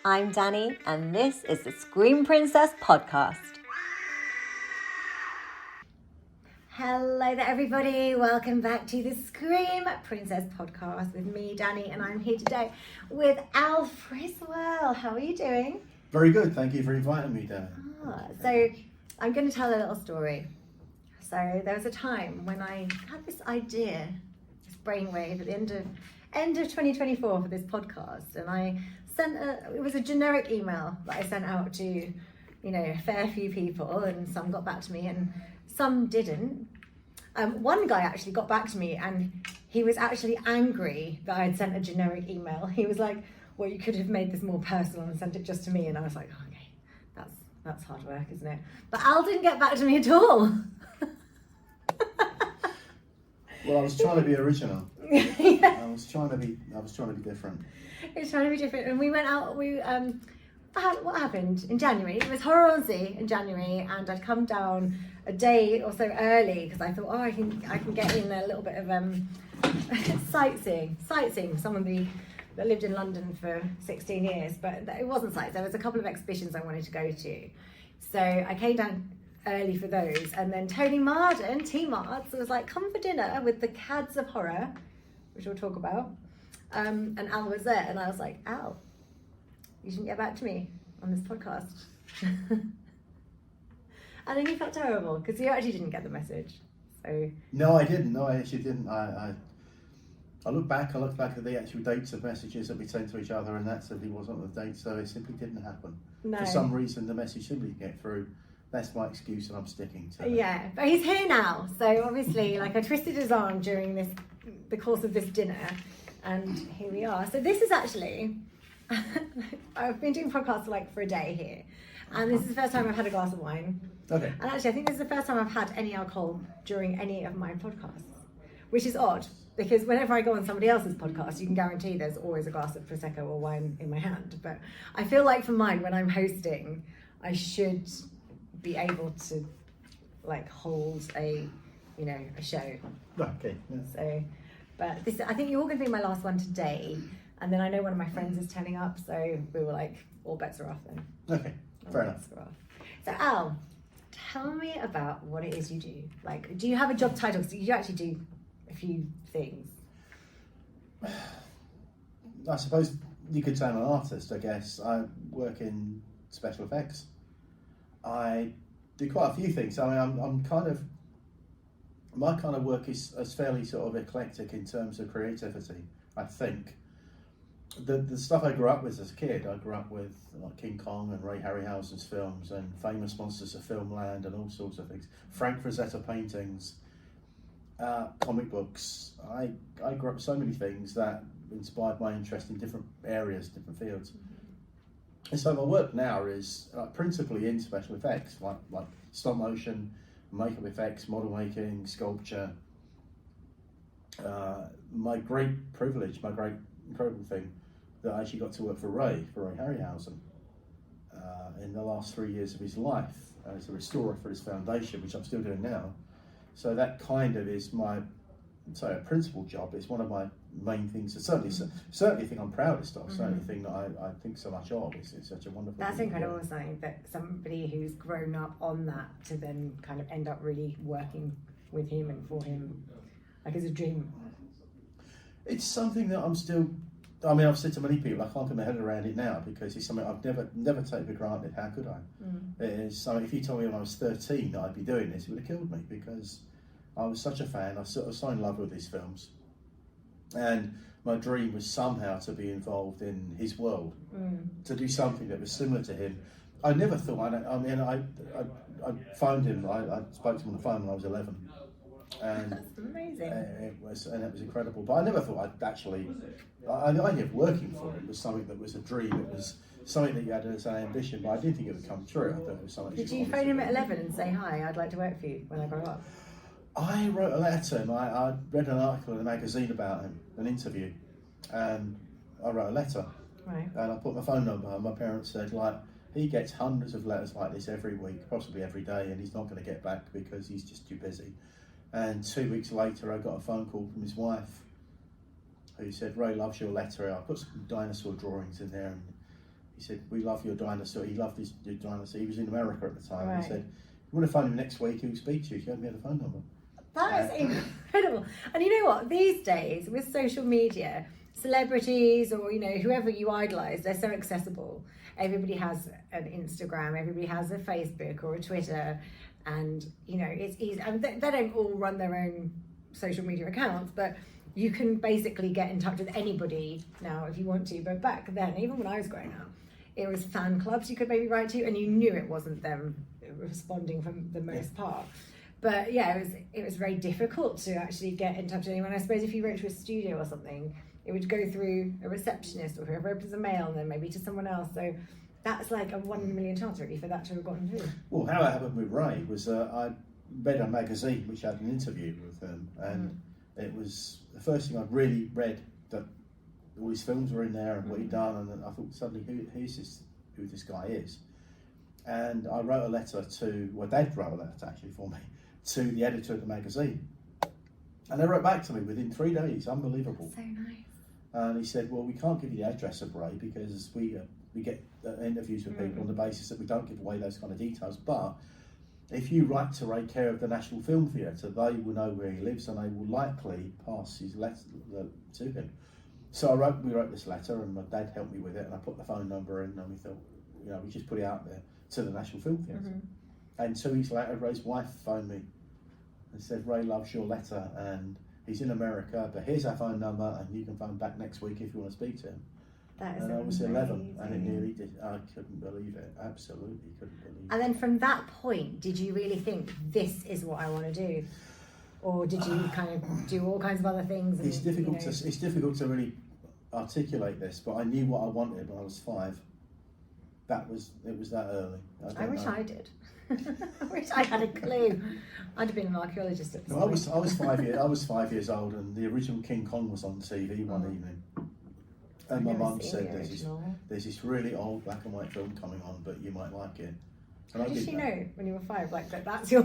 I'm Danny, and this is the Scream Princess podcast. Hello there, everybody. Welcome back to the Scream Princess podcast with me, Danny, and I'm here today with Al Friswell. How are you doing? Very good. Thank you for inviting me, Danny. So I'm going to tell a little story. So there was a time when I had this idea, this brainwave at the end of 2024 for this podcast, and I sent it was a generic email that I sent out to, a fair few people, and some got back to me and some didn't. One guy actually got back to me, and he was actually angry that I had sent a generic email. He was like, well, you could have made this more personal and sent it just to me. And I was like, okay, that's hard work, isn't it? But Al didn't get back to me at all. Well, I was trying to be original. Yeah. I was trying to be different. It was trying to be different, and we went out. What happened in January? It was Harryhausen in January, and I'd come down a day or so early because I thought, I can get in a little bit of sightseeing. Someone that lived in London for 16 years, but it wasn't sights. There was a couple of exhibitions I wanted to go to, so I came down early for those, and then Tony Marden, T-Mards, was like, come for dinner with the Cads of Horror, which we'll talk about. And Al was there, and I was like, Al, you didn't get back to me on this podcast. And then you felt terrible because you actually didn't get the message. So No, I didn't. No, I actually didn't. I looked back at the actual dates of messages that we sent to each other, and that simply wasn't the date, so it simply didn't happen. No. For some reason, the message simply didn't get through. That's my excuse, and I'm sticking to it. Yeah, but he's here now. So obviously, I twisted his arm during the course of this dinner, and here we are. So this is actually, I've been doing podcasts for a day here, and this is the first time I've had a glass of wine. Okay. And actually, I think this is the first time I've had any alcohol during any of my podcasts, which is odd, because whenever I go on somebody else's podcast, you can guarantee there's always a glass of Prosecco or wine in my hand. But I feel like for mine, when I'm hosting, I should be able to hold a show. Okay. Yeah. So, but I think you're all going to be my last one today, and then I know one of my friends is turning up, so we were like, all bets are off then. Okay. Fair enough. So Al, tell me about what it is you do. Do you have a job title? Because you actually do a few things. I suppose you could say I'm an artist. I guess I work in special effects. I do quite a few things. I mean, I'm kind of, my kind of work is fairly sort of eclectic in terms of creativity, I think. The stuff I grew up with as a kid, I grew up with King Kong and Ray Harryhausen's films and famous monsters of filmland and all sorts of things. Frank Frazetta paintings, comic books. I grew up with so many things that inspired my interest in different areas, different fields. And so my work now is principally in special effects, like stop motion, makeup effects, model making, sculpture. My great privilege, my great incredible thing, that I actually got to work for Ray Harryhausen in the last 3 years of his life as a restorer for his foundation, which I'm still doing now. So that kind of is my principal job. It's one of my main things. It's certainly a thing I'm proudest of. Certainly a thing that I think so much of. It's such a wonderful. That's incredible, saying that somebody who's grown up on that to then kind of end up really working with him and for him, is a dream. It's something that I'm still. I mean, I've said to many people, I can't get my head around it now because it's something I've never taken for granted. How could I? It's something. If you told me when I was 13 that I'd be doing this, it would have killed me because I was such a fan. I was so in love with these films, and my dream was somehow to be involved in his world, to do something that was similar to him. I never thought. I phoned him. I spoke to him on the phone when I was 11, and that's amazing. It was incredible. But I never thought I'd actually. The idea of working for him was something that was a dream. It was something that you had as an ambition, but I didn't think it would come true. I thought it was something. Did you phone him at 11 and say, hi, I'd like to work for you when I grow up? I wrote a letter to him. I read an article in a magazine about him, an interview, and I wrote a letter. Right. And I put my phone number, and my parents said, he gets hundreds of letters like this every week, possibly every day, and he's not going to get back because he's just too busy. And 2 weeks later, I got a phone call from his wife, who said, Ray loves your letter. I put some dinosaur drawings in there, and he said, we love your dinosaur. He loved your dinosaur. He was in America at the time. Right. He said, you want to phone him next week, he'll speak to you. He gave me the phone number. That is incredible. And you know what? These days, with social media, celebrities or, whoever you idolise, they're so accessible. Everybody has an Instagram, everybody has a Facebook or a Twitter, and, it's easy. I mean, they don't all run their own social media accounts, but you can basically get in touch with anybody now if you want to. But back then, even when I was growing up, it was fan clubs you could maybe write to, and you knew it wasn't them responding for the most part. But yeah, it was very difficult to actually get in touch with anyone. I suppose if you wrote to a studio or something, it would go through a receptionist or whoever opens the mail, and then maybe to someone else. So that's like a 1 in a million chance, really, for that to have gotten through. Well, how it happened with Ray was I read a magazine which had an interview with him, and it was the first thing I'd really read, that all his films were in there and what he'd done, and then I thought suddenly, who this guy is? And I wrote a letter Dad wrote a letter actually for me, to the editor of the magazine. And they wrote back to me within 3 days, unbelievable. That's so nice. And he said, well, we can't give you the address of Ray because we get interviews with people on the basis that we don't give away those kind of details. But if you write to Ray Care of the National Film Theatre, they will know where he lives and they will likely pass his letter to him. So we wrote this letter, and my dad helped me with it, and I put the phone number in, and we thought, we just put it out there to the National Film Theatre. And 2 weeks later, Ray's wife phoned me and said, Ray loves your letter, and he's in America, but here's our phone number, and you can phone back next week if you want to speak to him. That is and I was amazing. 11, and it nearly did. I couldn't believe it. Absolutely couldn't believe it. And then from that point, did you really think, this is what I want to do? Or did you kind of do all kinds of other things? And, it's difficult to really articulate this, but I knew what I wanted when I was 5. It was that early. I wish I did. I wish I had a clue. I'd have been an archaeologist at this point. I was 5 years. I was 5 years old, and the original King Kong was on TV one evening. And my mum said, "There's this really old black and white film coming on, but you might like it." And How did she know when you were 5? Like that's your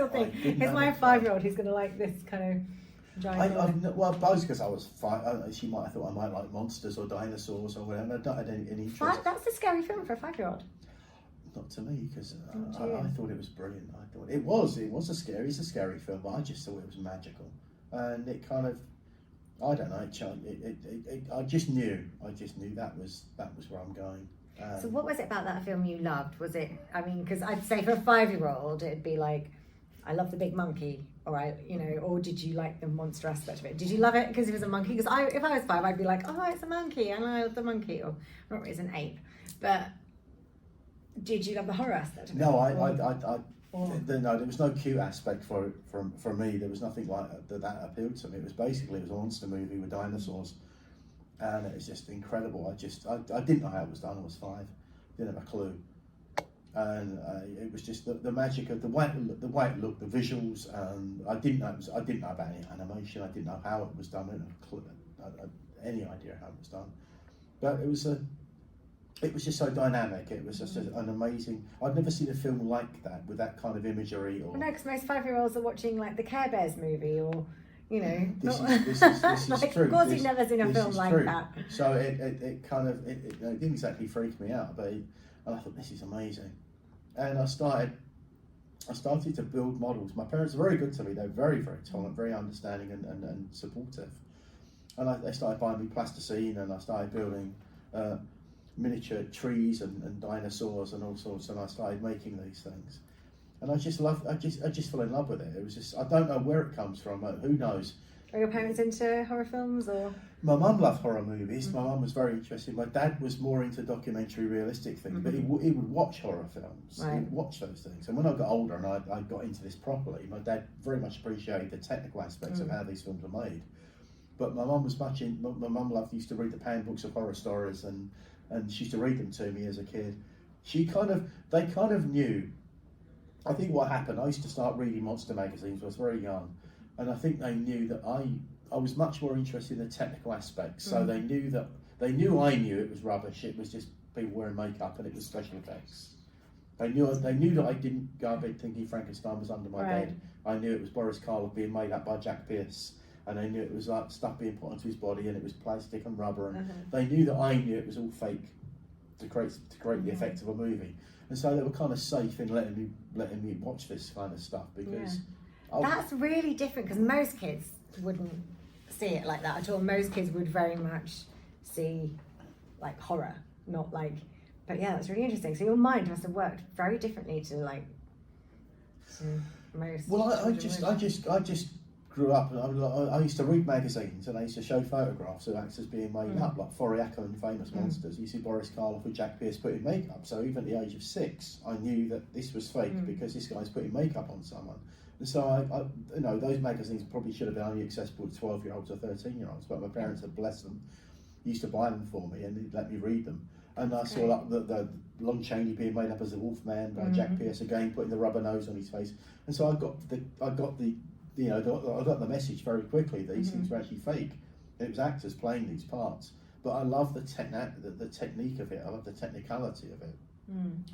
thing. It's my 5-year-old who's going to like this kind of giant. Well, both because I was 5. She might have thought I might like monsters or dinosaurs or whatever. I don't have any interest. That's a scary film for a 5-year-old. Not to me, because I thought it was brilliant. I thought it was a scary film, but I just thought it was magical, and it kind of, I don't know, I just knew that was where I'm going. So what was it about that film you loved? Was it, because I'd say for a 5-year-old, it'd be like, I love the big monkey, or or did you like the monster aspect of it? Did you love it because it was a monkey? Because if I was 5, I'd be like, oh, it's a monkey, and I love the monkey, or not, it's an ape, but. Did you love the horror aspect of it? No, there was no cute aspect for it for me. There was nothing like that appealed to me. It was a monster movie with dinosaurs, and it was just incredible. I didn't know how it was done. I was 5, didn't have a clue, and it was just the magic of the white look, the visuals. I didn't know about any animation. I didn't know how it was done. I didn't have any idea how it was done, but it was just so dynamic. It was just an amazing. I'd never seen a film like that with that kind of imagery. Or no, because most 5-year-olds are watching like the Care Bears movie, or This is like, true. Of course, you've never seen a film like true. that. So it kind of it didn't exactly freak me out, but I thought this is amazing, and I started to build models. My parents were very good to me. They were very, very tolerant, very understanding, and supportive. And they started buying me plasticine, and I started building. Miniature trees and dinosaurs and all sorts, and I started making these things, and I just fell in love with it. It was just, I don't know where it comes from. Who knows? Are your parents into horror films, or? My mum loved horror movies. My mum was very interested. My dad was more into documentary, realistic things, but he would watch horror films. Right. He would watch those things. And when I got older and I got into this properly, my dad very much appreciated the technical aspects of how these films were made. But my mum was much in. My mum used to read the pan books of horror stories, and she used to read them to me as a kid. They kind of knew. I think what happened, I used to start reading monster magazines when I was very young, and I think they knew that I was much more interested in the technical aspects. So they knew I knew it was rubbish. It was just people wearing makeup, and it was special effects. They knew that I didn't go to bed thinking Frankenstein was under my bed. I knew it was Boris Karloff being made up by Jack Pierce. And they knew it was like stuff being put onto his body, and it was plastic and rubber. And they knew that I knew it was all fake. create the effect of a movie. And so they were kind of safe in letting me watch this kind of stuff because that's really different, because most kids wouldn't see it like that at all. Most kids would very much see like horror, not like. But yeah, that's really interesting. So your mind must have worked very differently to most. Well, I just grew up. I used to read magazines and I used to show photographs of actors being made up, like Foriaco and Famous Monsters. You see Boris Karloff with Jack Pierce putting makeup. So even at the age of 6, I knew that this was fake because this guy's putting makeup on someone. And so I those magazines probably should have been only accessible to 12-year-olds or 13-year-olds, but my parents had blessed them, used to buy them for me and they'd let me read them. And I saw like the Lon Chaney being made up as the Wolfman by Jack Pierce again, putting the rubber nose on his face. And so I got the message very quickly that these things were actually fake. It was actors playing these parts. But I love the technique of it. I love the technicality of it.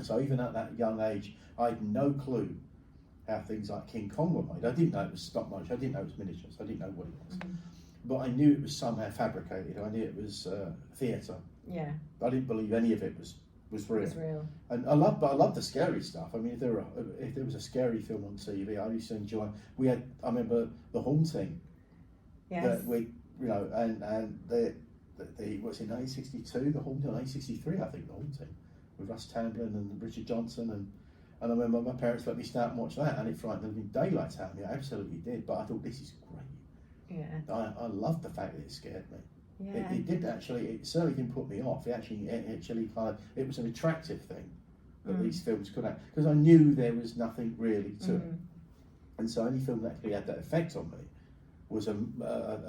So even at that young age, I had no clue how things like King Kong were made. I didn't know it was stop motion. I didn't know it was miniatures. I didn't know what it was. But I knew it was somehow fabricated. I knew it was theatre. Yeah. I didn't believe any of it was real. It's real. And I love the scary stuff. I mean, if there was a scary film on TV, I used to enjoy. I remember The Haunting. Yes. That we, and the what's in 1962, The Haunting, 1963, I think, The Haunting, with Russ Tamblyn and Richard Johnson, and I remember my parents let me stay out and watch that, and it frightened them in daylight out of me. I absolutely did, but I thought this is great. Yeah. I loved the fact that it scared me. Yeah. It did actually. It certainly didn't put me off. It was an attractive thing that these films could have, because I knew there was nothing really to it, and so any film that actually had that effect on me was a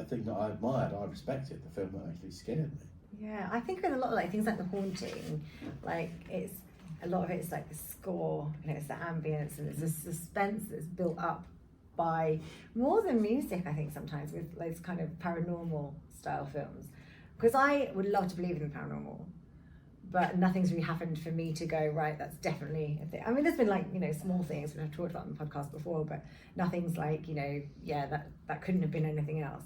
thing that I admired. I respected the film that actually scared me. Yeah, I think with a lot of things like The Haunting, it's a lot of it's like the score, it's the ambience, and it's the suspense that's built up by more than music, I think, sometimes with those kind of paranormal style films, because I would love to believe in the paranormal, but nothing's really happened for me to go, right, that's definitely a thing. I mean, there's been small things we've talked about on the podcast before, but nothing's like, that couldn't have been anything else.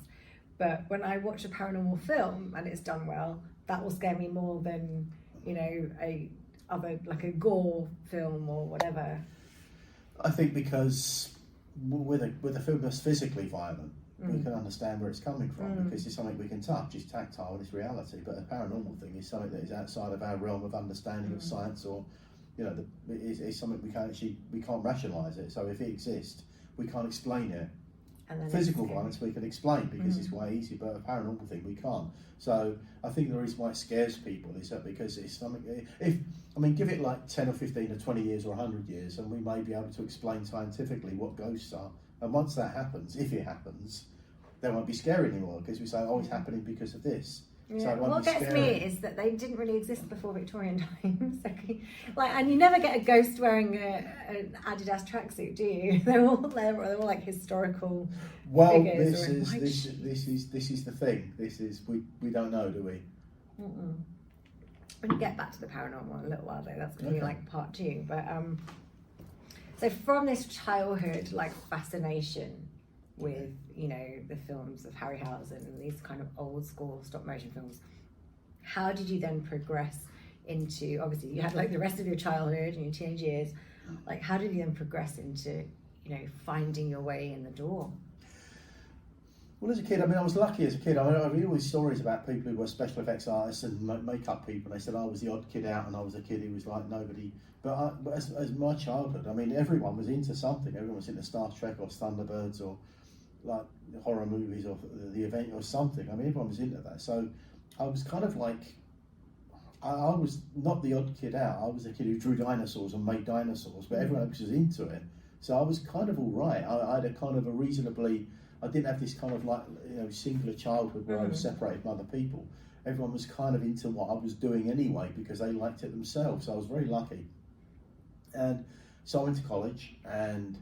But when I watch a paranormal film and it's done well, that will scare me more than a gore film or whatever. I think because with a film that's physically violent, we can understand where it's coming from because it's something we can touch, it's tactile, and it's reality. But a paranormal thing is something that is outside of our realm of understanding of science, or it's something we can't rationalise it. So if it exists, we can't explain it. And physical violence we can explain because it's way easier, but a paranormal thing we can't. So I think the reason why it scares people is that because it's something. Give it like 10 or 15 or 20 years or 100 years, and we may be able to explain scientifically what ghosts are. And once that happens, if it happens, they won't be scary anymore because we say, oh, it's happening because of this. Yeah. So What gets me is that they didn't really exist before Victorian times. And you never get a ghost wearing an Adidas tracksuit, do you? They're all like historical figures. This is the thing. We don't know, do we? When you get back to the paranormal in a little while, though, that's going to be like part 2. But so from this childhood fascination with the films of Harryhausen and these kind of old school stop motion films, how did you then progress into, obviously you had the rest of your childhood and your teenage years, how did you then progress into finding your way in the door? Well, as a kid, I was lucky as a kid. I read all these stories about people who were special effects artists and makeup people. They said I was the odd kid out and I was a kid who was like nobody. But as my childhood, everyone was into something. Everyone was into Star Trek or Thunderbirds or like horror movies or the event or something. Everyone was into that. So I was kind of I was not the odd kid out. I was a kid who drew dinosaurs and made dinosaurs, but everyone else was into it. So I was kind of all right. I had a kind of a reasonably. I didn't have this kind of singular childhood where I was separated from other people. Everyone was kind of into what I was doing anyway because they liked it themselves. So I was very lucky. And so I went to college, and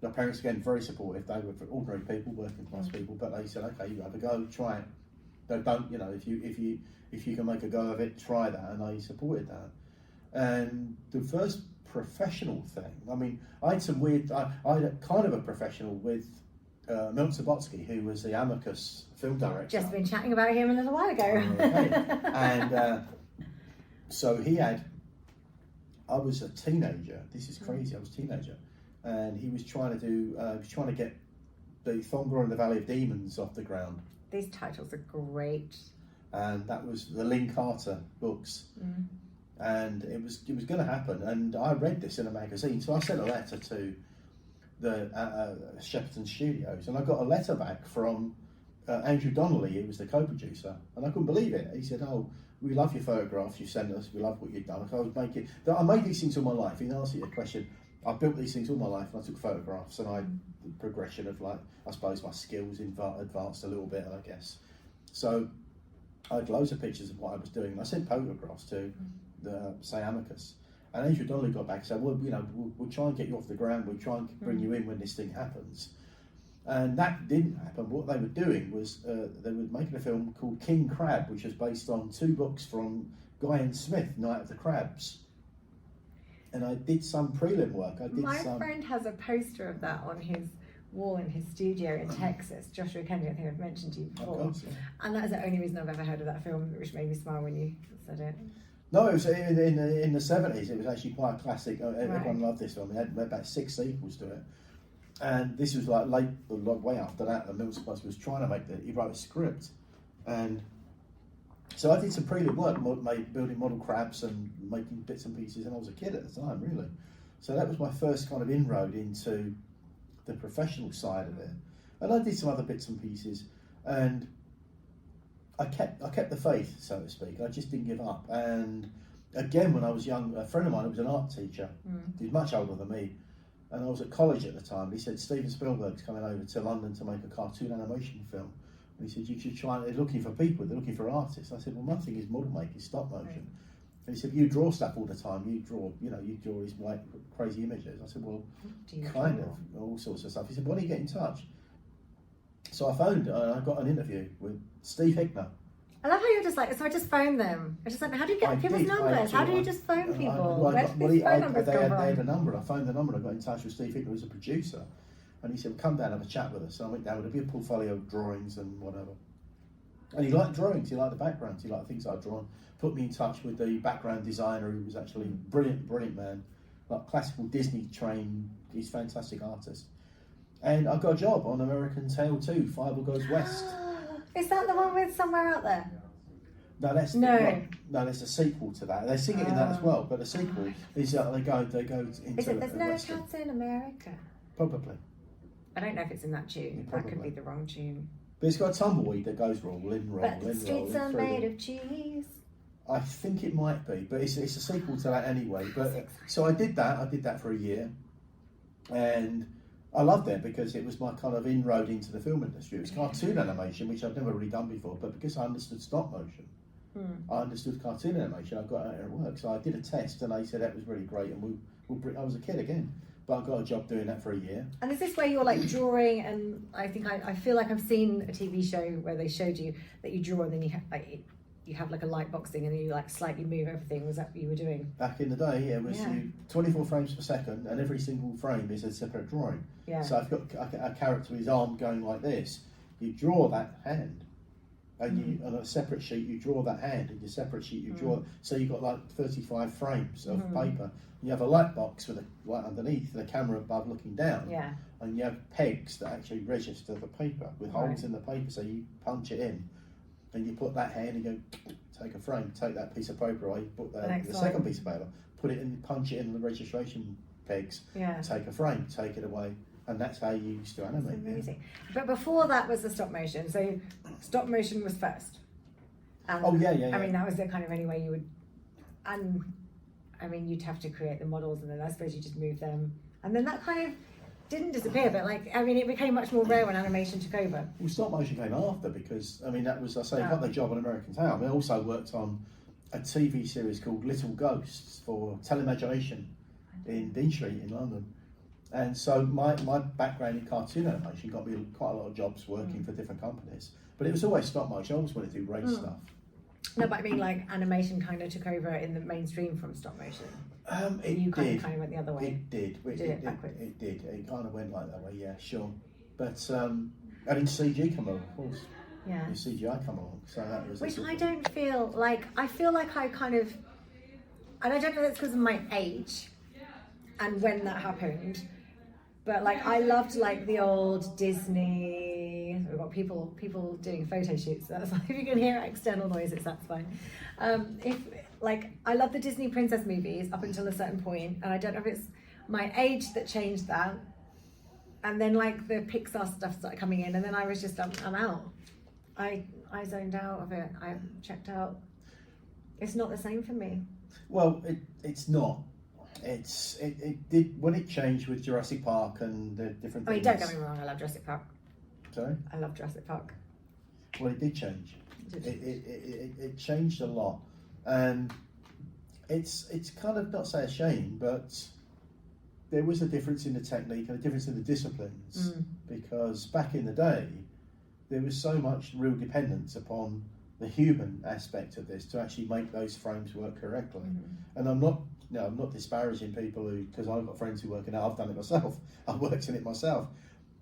my parents, again, very supportive. They were ordinary people, working class people, but they said, okay, you have a go, try it. Don't if you can make a go of it, try that. And I supported that. And the first professional thing, I had some weird. I had kind of a professional with Milt Subotsky, who was the Amicus film director. Just been chatting about him a little while ago. Okay. And So I was a teenager. This is crazy. I was a teenager, and he was trying to get the Thongor and the Valley of Demons off the ground. These titles are great. And that was the Lynn Carter books. And it was going to happen. And I read this in a magazine, so I sent a letter to the Shepperton Studios, and I got a letter back from Andrew Donnelly, who was the co-producer, and I couldn't believe it. He said, "Oh, we love your photographs you sent us. We love what you've done." I made these things all my life. In answer to your question, I built these things all my life, and I took photographs, and the progression of, like, I suppose my skills advanced a little bit, I guess. So I had loads of pictures of what I was doing, and I sent photographs to say Amicus. And Andrew Donnelly got back and said, "Well, we'll try and get you off the ground. We'll try and bring you in when this thing happens." And that didn't happen. What they were doing was they were making a film called King Crab, which was based on 2 books from Guy and Smith, Night of the Crabs. And I did some prelim work. My friend has a poster of that on his wall in his studio in Texas. Joshua Kennedy, I think I've mentioned to you before. Of course, yeah. And that is the only reason I've ever heard of that film, which made me smile when you said it. No, it was in the 70s. It was actually quite a classic. Everyone loved this film. It had about 6 sequels to it. And this was like way after that. And Mills was trying to he wrote a script. And so I did some prelim work, building model crabs and making bits and pieces, and I was a kid at the time, really. So that was my first kind of inroad into the professional side of it. And I did some other bits and pieces, and I kept the faith, so to speak. I just didn't give up. And again, when I was young, a friend of mine who was an art teacher, he was much older than me, and I was at college at the time. He said, "Steven Spielberg's coming over to London to make a cartoon animation film." And he said, "You should try. They're looking for people. They're looking for artists." I said, "Well, my thing is model making, stop motion." Right. And he said, "You draw stuff all the time. You draw these white crazy images." I said, "Well, kind of all sorts of stuff." He said, "Why don't you get in touch?" So I phoned. I got an interview with Steve Hickner. I love how you're just like, so I just phoned them. I just like, how do you get people's numbers? How do you just phone people? Where do these phone numbers come from? They had a number. I phoned the number and I got in touch with Steve Hickner, who's a producer. And he said, "Well, come down and have a chat with us." So I went down with a big portfolio of drawings and whatever. And he liked drawings, he liked the backgrounds, he liked things I'd drawn. Put me in touch with the background designer, who was actually a brilliant man. Like classical Disney trained, he's a fantastic artist. And I got a job on American Tail 2, Fireball Goes West. Is that the one with Somewhere Out There? No, that's there's a sequel to that. They sing it in that as well, but the sequel is they go into. Is it There's No Cats in America? Probably. I don't know if it's in that tune. That could be the wrong tune. But it's got a tumbleweed that goes roll. But the streets are made of cheese. I think it might be, but it's a sequel to that anyway. But so I did that for a year, and I loved it because it was my kind of inroad into the film industry. It was cartoon animation, which I'd never really done before, but because I understood stop motion, I understood cartoon animation. I got out at work, so I did a test, and they said that was really great, and I was a kid again. But I got a job doing that for a year. And is this where you're like drawing? And I think I feel like I've seen a TV show where they showed you that you draw and then you have like a light box thing and then you like slightly move everything. Was that what you were doing? Back in the day, it was 24 frames per second, and every single frame is a separate drawing. Yeah. So I've got a character with his arm going like this. You draw that hand, and you on a separate sheet you draw that hand, and your separate sheet you draw. So you've got like 35 frames of paper. You have a light box with a light underneath and a camera above looking down. Yeah. And you have pegs that actually register the paper with holes in the paper. So you punch it in and you put that hand and go, take a frame, take that piece of paper away, put the second piece of paper, put it in, punch it in the registration pegs, take a frame, take it away. And that's how you used to animate. That's amazing. Yeah. But before that was the stop motion. So stop motion was first. I mean, that was the kind of only way you would... And I mean, you'd have to create the models, and then I suppose you just move them, and then that kind of didn't disappear. But it became much more rare when animation took over. Well, stop motion came after because that was I got the job on American Tail. I also worked on a TV series called Little Ghosts for Television in Dean Street in London, and so my background in cartoon animation got me quite a lot of jobs working for different companies. But it was always stop motion. I always wanted to do race stuff. No, but I mean, like animation kind of took over in the mainstream from stop motion. It kind of went the other way. It did. It did. It kind of went like that way. Yeah, sure. But and then CG come along, of course. Yeah. The CGI come along, so that was. Which I don't feel like. I feel like I kind of and I don't know if it's because of my age and when that happened, but like I loved like the old Disney. We've got people doing photo shoots. That's like, if you can hear external noises, that's fine. If like I love the Disney princess movies up until a certain point, and I don't know if it's my age that changed that. And then like the Pixar stuff started coming in, and then I was just I'm out. I zoned out of it. I checked out. It's not the same for me. Well, it's not. It did when it changed with Jurassic Park and the different. I mean, things. don't get me wrong. I love Jurassic Park. Sorry. I love Jurassic Park. Well, it did change. It changed a lot, and it's kind of not say a shame, but there was a difference in the technique and a difference in the disciplines because back in the day there was so much real dependence upon the human aspect of this to actually make those frames work correctly. And I'm not disparaging people who, because I've got friends who work in it. I've done it myself. I've worked in it myself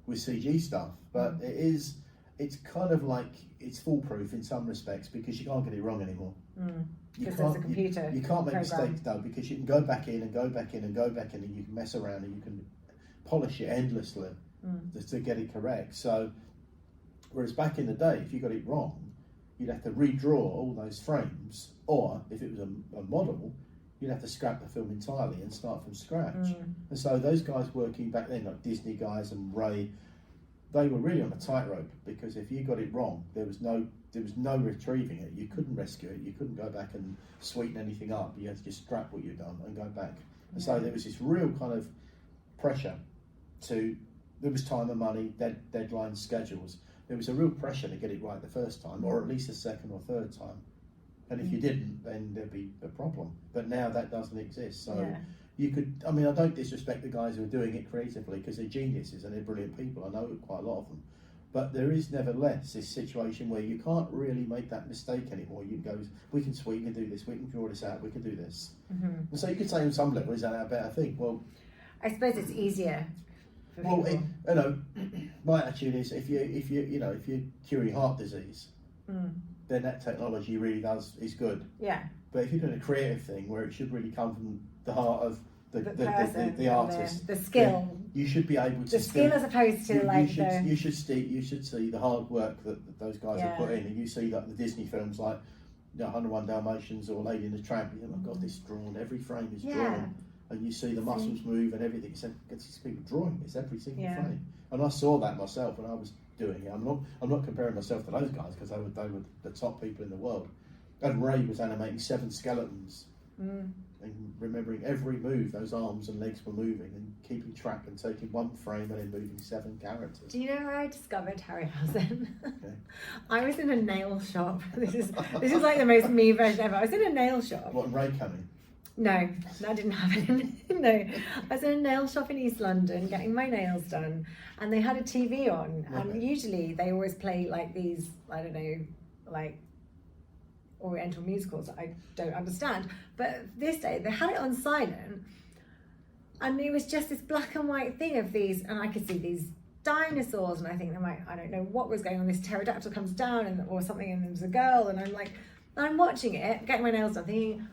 with CG stuff, but it's kind of like it's foolproof in some respects because you can't get it wrong anymore. Because there's a computer. You can't make mistakes though, because you can go back in and go back in and go back in, and you can mess around and you can polish it endlessly just to get it correct. So, whereas back in the day, if you got it wrong, you'd have to redraw all those frames, or if it was a model, you'd have to scrap the film entirely and start from scratch. And so those guys working back then, like Disney guys and Ray, they were really on a tightrope because if you got it wrong, there was no retrieving it. You couldn't rescue it. You couldn't go back and sweeten anything up. You had to just scrap what you'd done and go back. And so there was this real kind of pressure there was time and money, deadlines, schedules. There was a real pressure to get it right the first time, or at least the second or third time. And if you didn't, then there'd be a problem. But now that doesn't exist. So you could, I mean, I don't disrespect the guys who are doing it creatively because they're geniuses and they're brilliant people. I know quite a lot of them. But there is nevertheless this situation where you can't really make that mistake anymore. You can go, we can do this, we can draw this out, we can do this. And so you could say on some level, is that a better thing? Well, I suppose it's easier for people. My attitude is if you're curing heart disease, then that technology really is good. Yeah. But if you're doing a creative thing where it should really come from the heart of the artist, the skill, you should be able to skill as opposed to you should see the hard work that those guys have put in, and you see that the Disney films like 101 Dalmatians or Lady and the Tramp. You think, oh God, this is drawn. Every frame is drawn, and you see the muscles move and everything. It's people drawing this every single frame, and I saw that myself when I was doing it. I'm not comparing myself to those guys because they were the top people in the world. And Ray was animating 7 skeletons. And remembering every move, those arms and legs were moving, and keeping track and taking one frame and then moving 7 characters. Do you know where I discovered Harryhausen? Okay. I was in a nail shop. This is like the most me version ever. I was in a nail shop. What, Ray coming? No, that didn't happen. No, I was in a nail shop in East London getting my nails done, and they had a TV on, and usually they always play like these, I don't know, like Oriental musicals that I don't understand, but this day they had it on silent, and it was just this black and white thing of these, and I could see these dinosaurs, and I think I don't know what was going on. This pterodactyl comes down or something, and there's a girl, and I'm watching it, getting my nails done, thinking,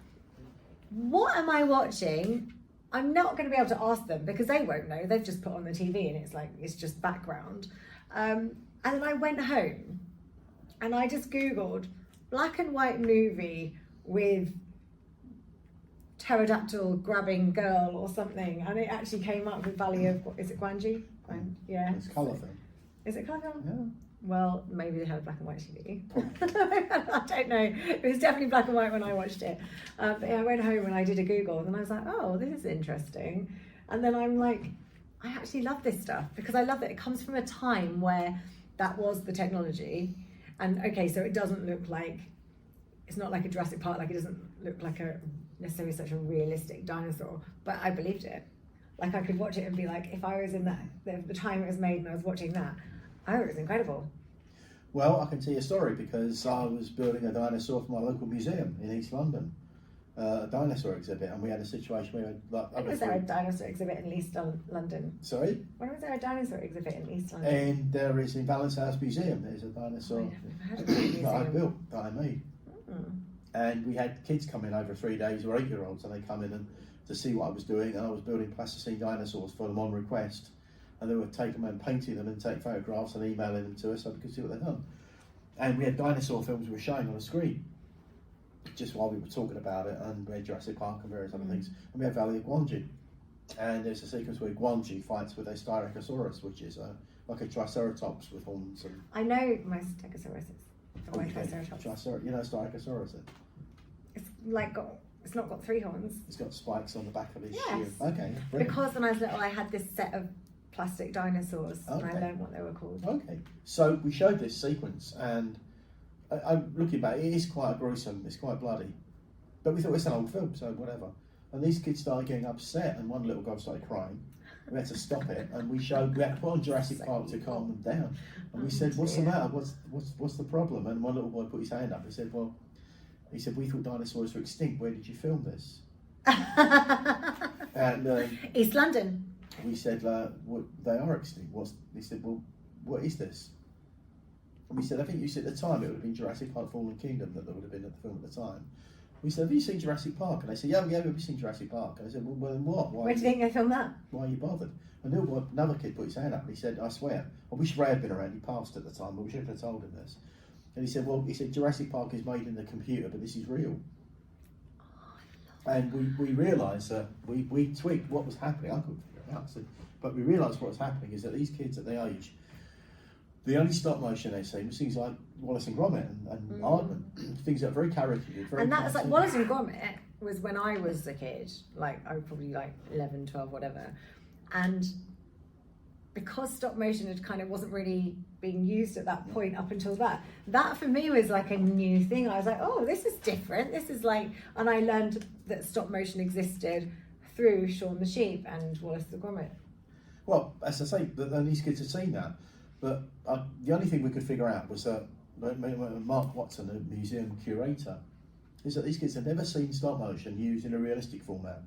what am I watching? I'm not going to be able to ask them because they won't know. They've just put on the TV and it's just background. And then I went home and I just Googled black and white movie with pterodactyl grabbing girl or something, and it actually came up with Valley of, is it Guanji? Yeah. It's colour film. Is it colour film? Yeah. Well, maybe they had a black and white TV. I don't know. It was definitely black and white when I watched it. But yeah, I went home and I did a Google, and I was like, oh, this is interesting. And then I'm like, I actually love this stuff because I love that it comes from a time where that was the technology. And okay, so it doesn't look like, it's not like a Jurassic Park, like it doesn't look like necessarily such a realistic dinosaur, but I believed it. Like I could watch it and be like, if I was in the time it was made and I was watching that, oh, it was incredible. Well, I can tell you a story because I was building a dinosaur for my local museum in East London, a dinosaur exhibit, and we had a situation where when was there a dinosaur exhibit in East London? Sorry? When was there a dinosaur exhibit in East London? And there is in Valence House Museum, there's a dinosaur that I built, that I made. And we had kids come in over 3 days, or 8-year-olds, and they come in and to see what I was doing, and I was building plasticine dinosaurs for them on request, and they were taking them and painting them and taking photographs and emailing them to us so we could see what they'd done. And we had dinosaur films we were showing on the screen, just while we were talking about it, and we had Jurassic Park and various other things. And we had Valley of Guanji, and there's a sequence where Guanji fights with a Styracosaurus, which is like a Triceratops with horns. And I know most Stegosauruses. Triceratops. You know Styracosaurus? It's like it's not got 3 horns. It's got spikes on the back of his Yes. shoe. Okay. Brilliant. Because when I was little, I had this set of plastic dinosaurs, and I Okay. learned what they were called. Okay. So we showed this sequence, and I'm looking back, it is quite gruesome. It's quite bloody, but we thought it's an old film, so whatever. And these kids started getting upset, and one little girl started crying. We had to stop it, and we had to put on Jurassic Park to calm them down. And we said, "What's the matter? What's the problem?" And one little boy put his hand up. He said, "Well," he said, "we thought dinosaurs were extinct. Where did you film this?" And East London. we said, "They are extinct." He said, "Well, what is this?" And we said, "I think you said at the time it would have been Jurassic Park: Fallen Kingdom that would have been at the film at the time." We said, "Have you seen Jurassic Park?" And they said, "Yeah, we've seen Jurassic Park." And I said, "Well, then what? Where do you think they filmed that? Why are you bothered?" And another kid put his hand up and he said, "I swear, I wish Ray had been around. He passed at the time, but we should have told him this." And he said, "Well, Jurassic Park is made in the computer, but this is real." And we realised that we twigged what was happening. I couldn't figure it out. But we realised what was happening is that these kids at the age, the only stop motion they've seen was things like Wallace and Gromit and Aardman, things that are very caricatured. And that was like Wallace and Gromit was when I was a kid, like I was probably like 11, 12, whatever. And because stop motion had kind of wasn't really being used at that point up until that for me was like a new thing. I was like, oh, this is different. This is like, and I learned that stop motion existed through Shaun the Sheep and Wallace the Gromit. Well, as I say, these kids had seen that, but the only thing we could figure out was that Mark Watson, the museum curator, is that these kids had never seen stop motion used in a realistic format,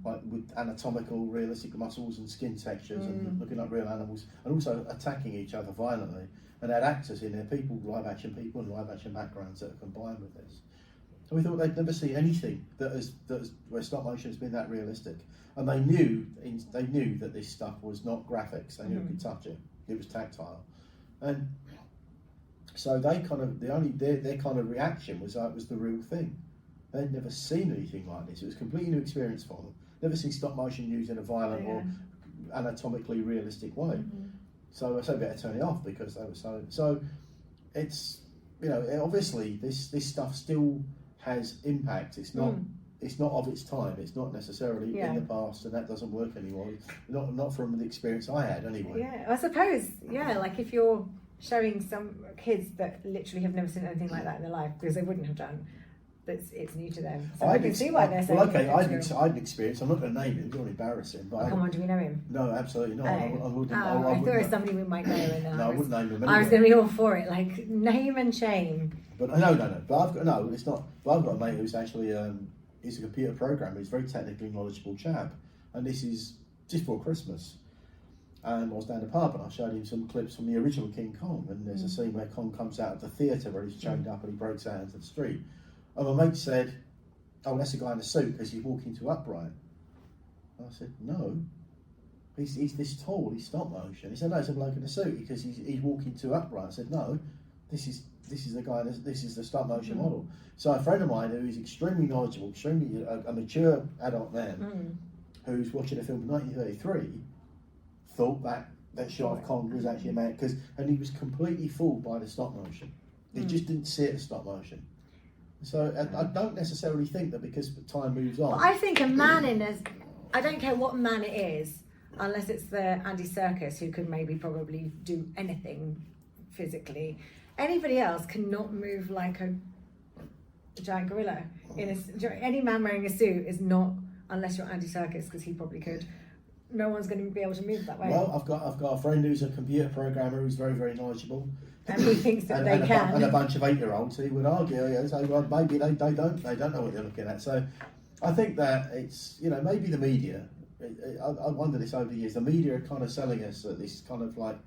like with anatomical, realistic muscles and skin textures and looking like real animals, and also attacking each other violently, and had actors in there, live action people and live action backgrounds that are combined with this. So we thought they'd never seen anything where stop motion has been that realistic, and they knew that this stuff was not graphics. They knew you could touch it; it was tactile, and so they kind of their kind of reaction was it was the real thing. They'd never seen anything like this. It was a completely new experience for them. Never seen stop motion used in a violent or anatomically realistic way. So I said better turn it off because they were so. It's obviously this stuff still has impact. It's not of its time. It's not necessarily in the past, and that doesn't work anymore. Not from the experience I had anyway. Yeah, I suppose. Yeah, like if you're showing some kids that literally have never seen anything like that in their life because they wouldn't have done. It's new to them. So I can see why they're saying. Well, okay, I had an experience. I'm not going to name it. It's not embarrassing. But come on, do we know him? No, absolutely not. I wouldn't. I thought it was somebody we might know. No, I wouldn't name him. Anyway. I was going to be all for it, like name and shame. But no. But it's not. But I've got a mate who's actually he's a computer programmer. He's a very technically knowledgeable chap, and this is just before Christmas. And I was down the pub and I showed him some clips from the original King Kong, and there's a scene where Kong comes out of the theatre where he's chained up and he breaks out into the street. And my mate said, "Oh, that's a guy in a suit because he's walking too upright." And I said, "No, he's this tall, he's stop motion." He said, "No, it's a bloke in a suit because he's walking too upright." I said, "No, this is the guy. This is the stop motion model." So a friend of mine who is extremely knowledgeable, extremely a mature adult man, who's watching a film from 1933, thought that shot of Kong was actually a man and he was completely fooled by the stop motion. He just didn't see it as stop motion. So I don't necessarily think that because time moves on. Well, I think a man I don't care what man it is, unless it's the Andy Serkis who could probably do anything physically. Anybody else cannot move like a giant gorilla. Any man wearing a suit is not, unless you're Andy Serkis, because he probably could. No one's going to be able to move that way. Well, I've got a friend who's a computer programmer who's very, very knowledgeable. And he thinks that they can. And a bunch of 8-year-olds who would argue, say, well, maybe they don't know what they're looking at. So I think that it's, maybe the media, I wonder this over the years, the media are kind of selling us this kind of like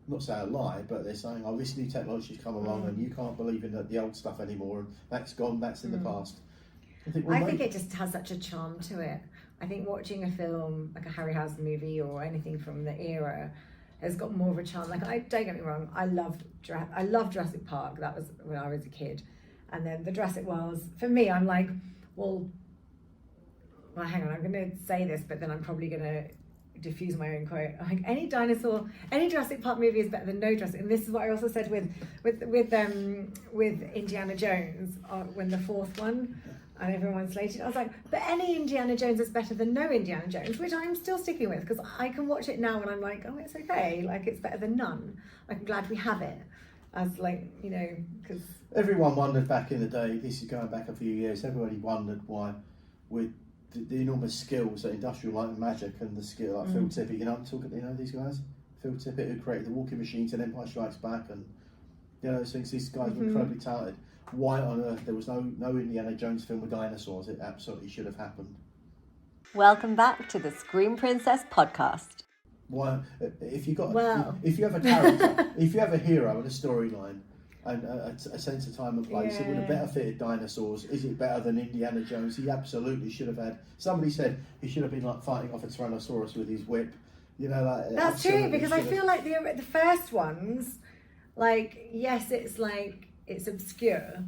not saying a lie, but they're saying, oh, this new technology's come along and you can't believe in the old stuff anymore, and that's gone, that's in the past. I think it just has such a charm to it. I think watching a film like a Harryhausen movie or anything from the era has got more of a charm. Like, don't get me wrong, I loved Jurassic Park. That was when I was a kid, and then the Jurassic Worlds. For me, I'm like, well, hang on, I'm going to say this, but then I'm probably going to diffuse my own quote. Like, any Jurassic Park movie is better than no Jurassic. And this is what I also said with Indiana Jones when the fourth one. And everyone slated. I was like, but any Indiana Jones is better than no Indiana Jones, which I'm still sticking with, because I can watch it now and I'm like, oh, it's okay. Like, it's better than none. Like, I'm glad we have it. As like, you know, because everyone wondered back in the day. This is going back a few years. Everybody wondered why, with the enormous skills that Industrial Light and Magic and the skill like Phil Tippett. You know, I'm talking. You know these guys. Phil Tippett, who created the walking machines and Empire Strikes Back, and you know those things. These guys were incredibly talented. Why on earth there was no Indiana Jones film with dinosaurs? It absolutely should have happened. Welcome back to the Screen Princess podcast. Why, if you have a character, if you have a hero and a storyline and a sense of time and place, it would have better fitted dinosaurs. Is it better than Indiana Jones? He absolutely should have had. Somebody said he should have been like fighting off a Tyrannosaurus with his whip. You know, like, that's true, because I feel like the first ones, like, yes, it's like, it's obscure,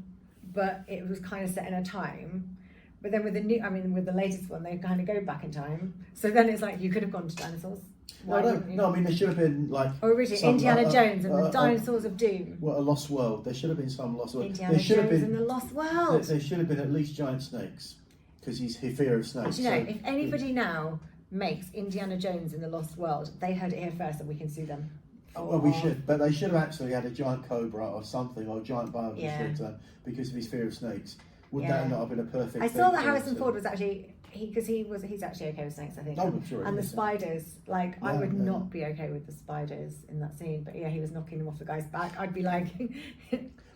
but it was kind of set in a time. But then with the latest one, they kind of go back in time. So then it's like, you could have gone to dinosaurs. No, I mean, there should have been like... Or originally, Indiana Jones and the Dinosaurs of Doom. Well, a Lost World. There should have been some Lost World. Indiana Jones and the Lost World. There should have been at least giant snakes, because he's fear of snakes. Do you know, if anybody now makes Indiana Jones in the Lost World, they heard it here first and we can sue them. Well, we should, but they should have actually had a giant cobra or something, or a giant boa constrictor, because of his fear of snakes. Would that not have been a perfect? I saw that Harrison Ford was actually he's actually okay with snakes, I think. Oh, I'm sure. And the spiders, like, I would not be okay with the spiders in that scene. But yeah, he was knocking them off the guy's back. I'd be like,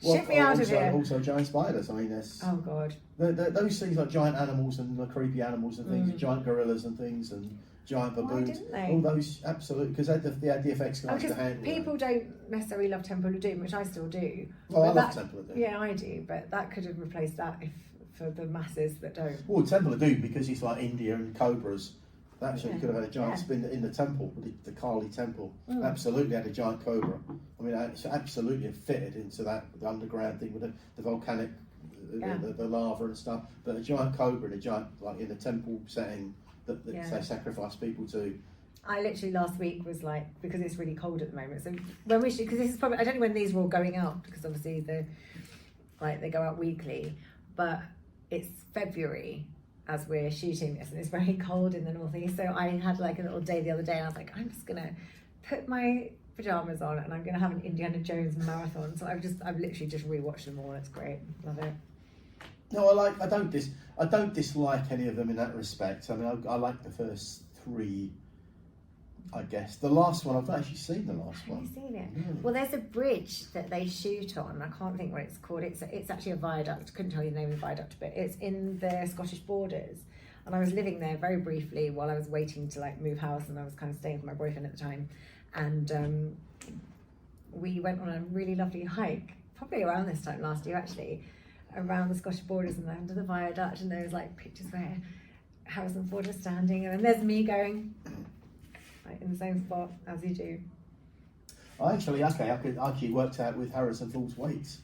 ship me out of here. Also, giant spiders. I mean, there's. Oh God. Those things like giant animals and like creepy animals and things, giant gorillas and things and giant baboons. Why didn't they? All those, absolutely, because they had the effects guys to handle. People don't necessarily love Temple of Doom, which I still do. Oh, I love Temple of Doom. Yeah, I do, but that could have replaced that for the masses that don't. Well, Temple of Doom, because it's like India and cobras. That actually could have had a giant spin in the temple, the Kali temple. Absolutely had a giant cobra. I mean, it's absolutely fitted into that the underground thing with the volcanic, the lava and stuff. But a giant cobra and a giant, like in the temple setting that they sacrifice people to. I literally last week was like, because it's really cold at the moment. So when we should, because this is probably, I don't know when these were all going out, because obviously they go out weekly, but it's February as we're shooting this, and it's very cold in the northeast. So I had like a little day the other day, and I was like, I'm just gonna put my pajamas on, and I'm gonna have an Indiana Jones marathon. So I've literally just rewatched them all. It's great, love it. No, I don't dislike any of them in that respect. I mean, I like the first three, I guess. The last one, I've not actually seen the last one. Have you seen it? Mm. Well, there's a bridge that they shoot on. I can't think what it's called. It's actually a viaduct. Couldn't tell you the name of the viaduct, but it's in the Scottish borders. And I was living there very briefly while I was waiting to like move house, and I was kind of staying with my boyfriend at the time. And we went on a really lovely hike, probably around this time last year actually, around the Scottish borders and under the viaduct, and there was like pictures where Harrison Ford was standing, and then there's me going like in the same spot as you do. I actually worked out with Harrison Ford's weights.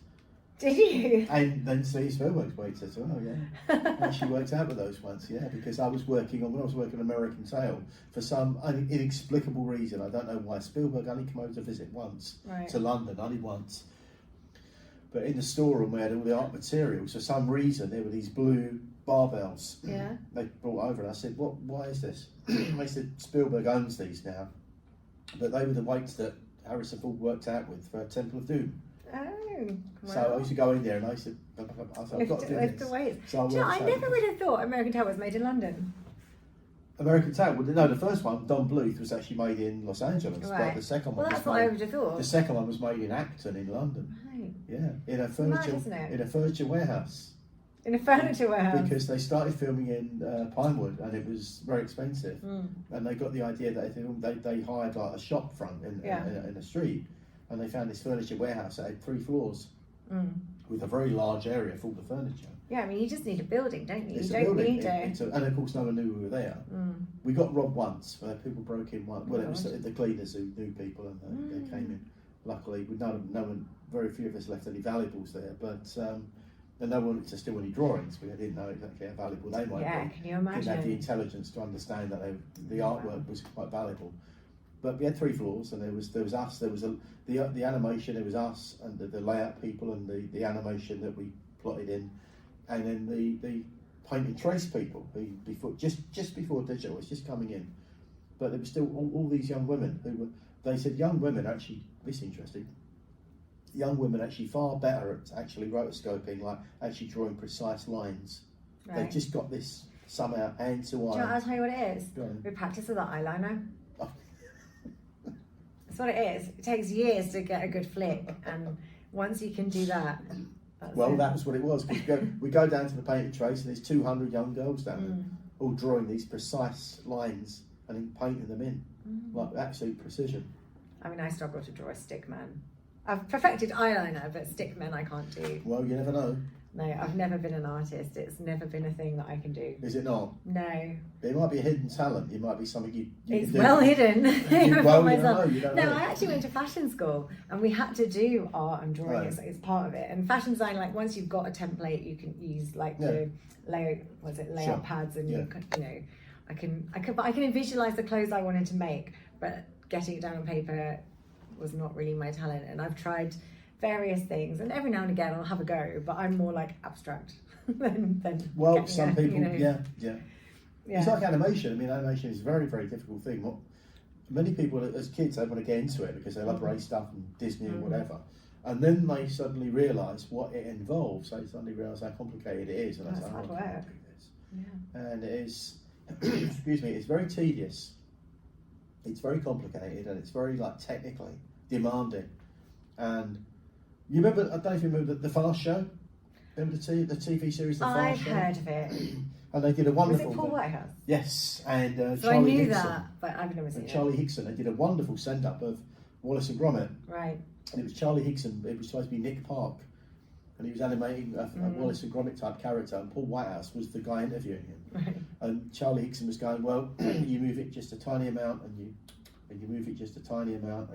Did you? And then Steve Spielberg's weights as well, yeah. I actually worked out with those ones, yeah, because when I was working on American Tail, for some inexplicable reason, I don't know why, Spielberg only came over to visit once to London, only once. But in the storeroom we had all the art materials, for some reason there were these blue barbells. Yeah. They brought over, and I said, why is this? They said Spielberg owns these now. But they were the weights that Harrison Ford worked out with for Temple of Doom. Oh, wow. So I used to go in there and I used to, I've got to do this. The weights. So I never would have thought American Tail was made in London. American Tail, well, no, the first one, Don Bluth, was actually made in Los Angeles, but the second one that's what I would have thought. The second one was made in Acton in London. Right. Yeah, in a furniture warehouse. In a furniture warehouse. Because they started filming in Pinewood, and it was very expensive. And they got the idea that they hired like a shop front in a street, and they found this furniture warehouse that had 3 floors with a very large area full of furniture. Yeah, I mean, you just need a building, don't you? It's You a don't building. need And of course, no one knew we were there. We got robbed once. People broke in once. Well, it was the cleaners who knew people, and they came in. Luckily, no one, very few of us left any valuables there, but and no one wanted to steal any drawings. We didn't know exactly how valuable they might be. Yeah, can you imagine? Didn't have the intelligence to understand that the artwork was quite valuable. But we had 3 floors, and there was us. There was the animation. There was us and the layout people and the animation that we plotted in, and then the paint and trace people who just before digital was just coming in. But there were still all these young women who were. They said young women actually. This is interesting. Young women actually far better at actually rotoscoping, like actually drawing precise lines. Right. They've just got this somehow hand to eye. Do you know, I'll tell you what it is. Go on. We practice with our eyeliner. Oh. That's what it is. It takes years to get a good flick, and once you can do that, That was what it was. We go down to the painted trace, and there's 200 young girls down there, all drawing these precise lines and then painting them in, like absolute precision. I mean, I struggle to draw a stick man. I've perfected eyeliner, but stick men I can't do. Well, you never know. No, I've never been an artist. It's never been a thing that I can do. Is it not? No. There might be a hidden talent. It might be something you It's can do. well hidden. Well, you don't know. I actually went to fashion school, and we had to do art and drawing. Right. It's part of it. And fashion design, like once you've got a template, you can use like the layout pads, and you know, I can visualize the clothes I wanted to make, but getting it down on paper was not really my talent. And I've tried various things, and every now and again I'll have a go, but I'm more like abstract than well, some people, you know. yeah. It's like animation. I mean, animation is a very, very difficult thing. Many people, as kids, they want to get into it because they love race stuff and Disney and whatever, and then they suddenly realise what it involves. They suddenly realise how complicated it is, and That's they say, hard "Oh, I can't work." do this." Yeah. And it is, excuse me, it's very tedious. It's very complicated, and it's very technically demanding. And you remember? I don't know if you remember the Fast Show. Remember the TV series, The Fast Show? I've heard of it. And they did a wonderful. Was it Paul Whitehouse? Yes, and So Charlie I knew Hickson. that, but I've never seen And it. Charlie Hickson, they did a wonderful send-up of Wallace and Gromit. Right. And it was Charlie Hickson, it was supposed to be Nick Park. And he was animating a Wallace and Gromit type character, and Paul Whitehouse was the guy interviewing him. Right. And Charlie Hickson was going, well, you move it just a tiny amount, and you move it just a tiny amount,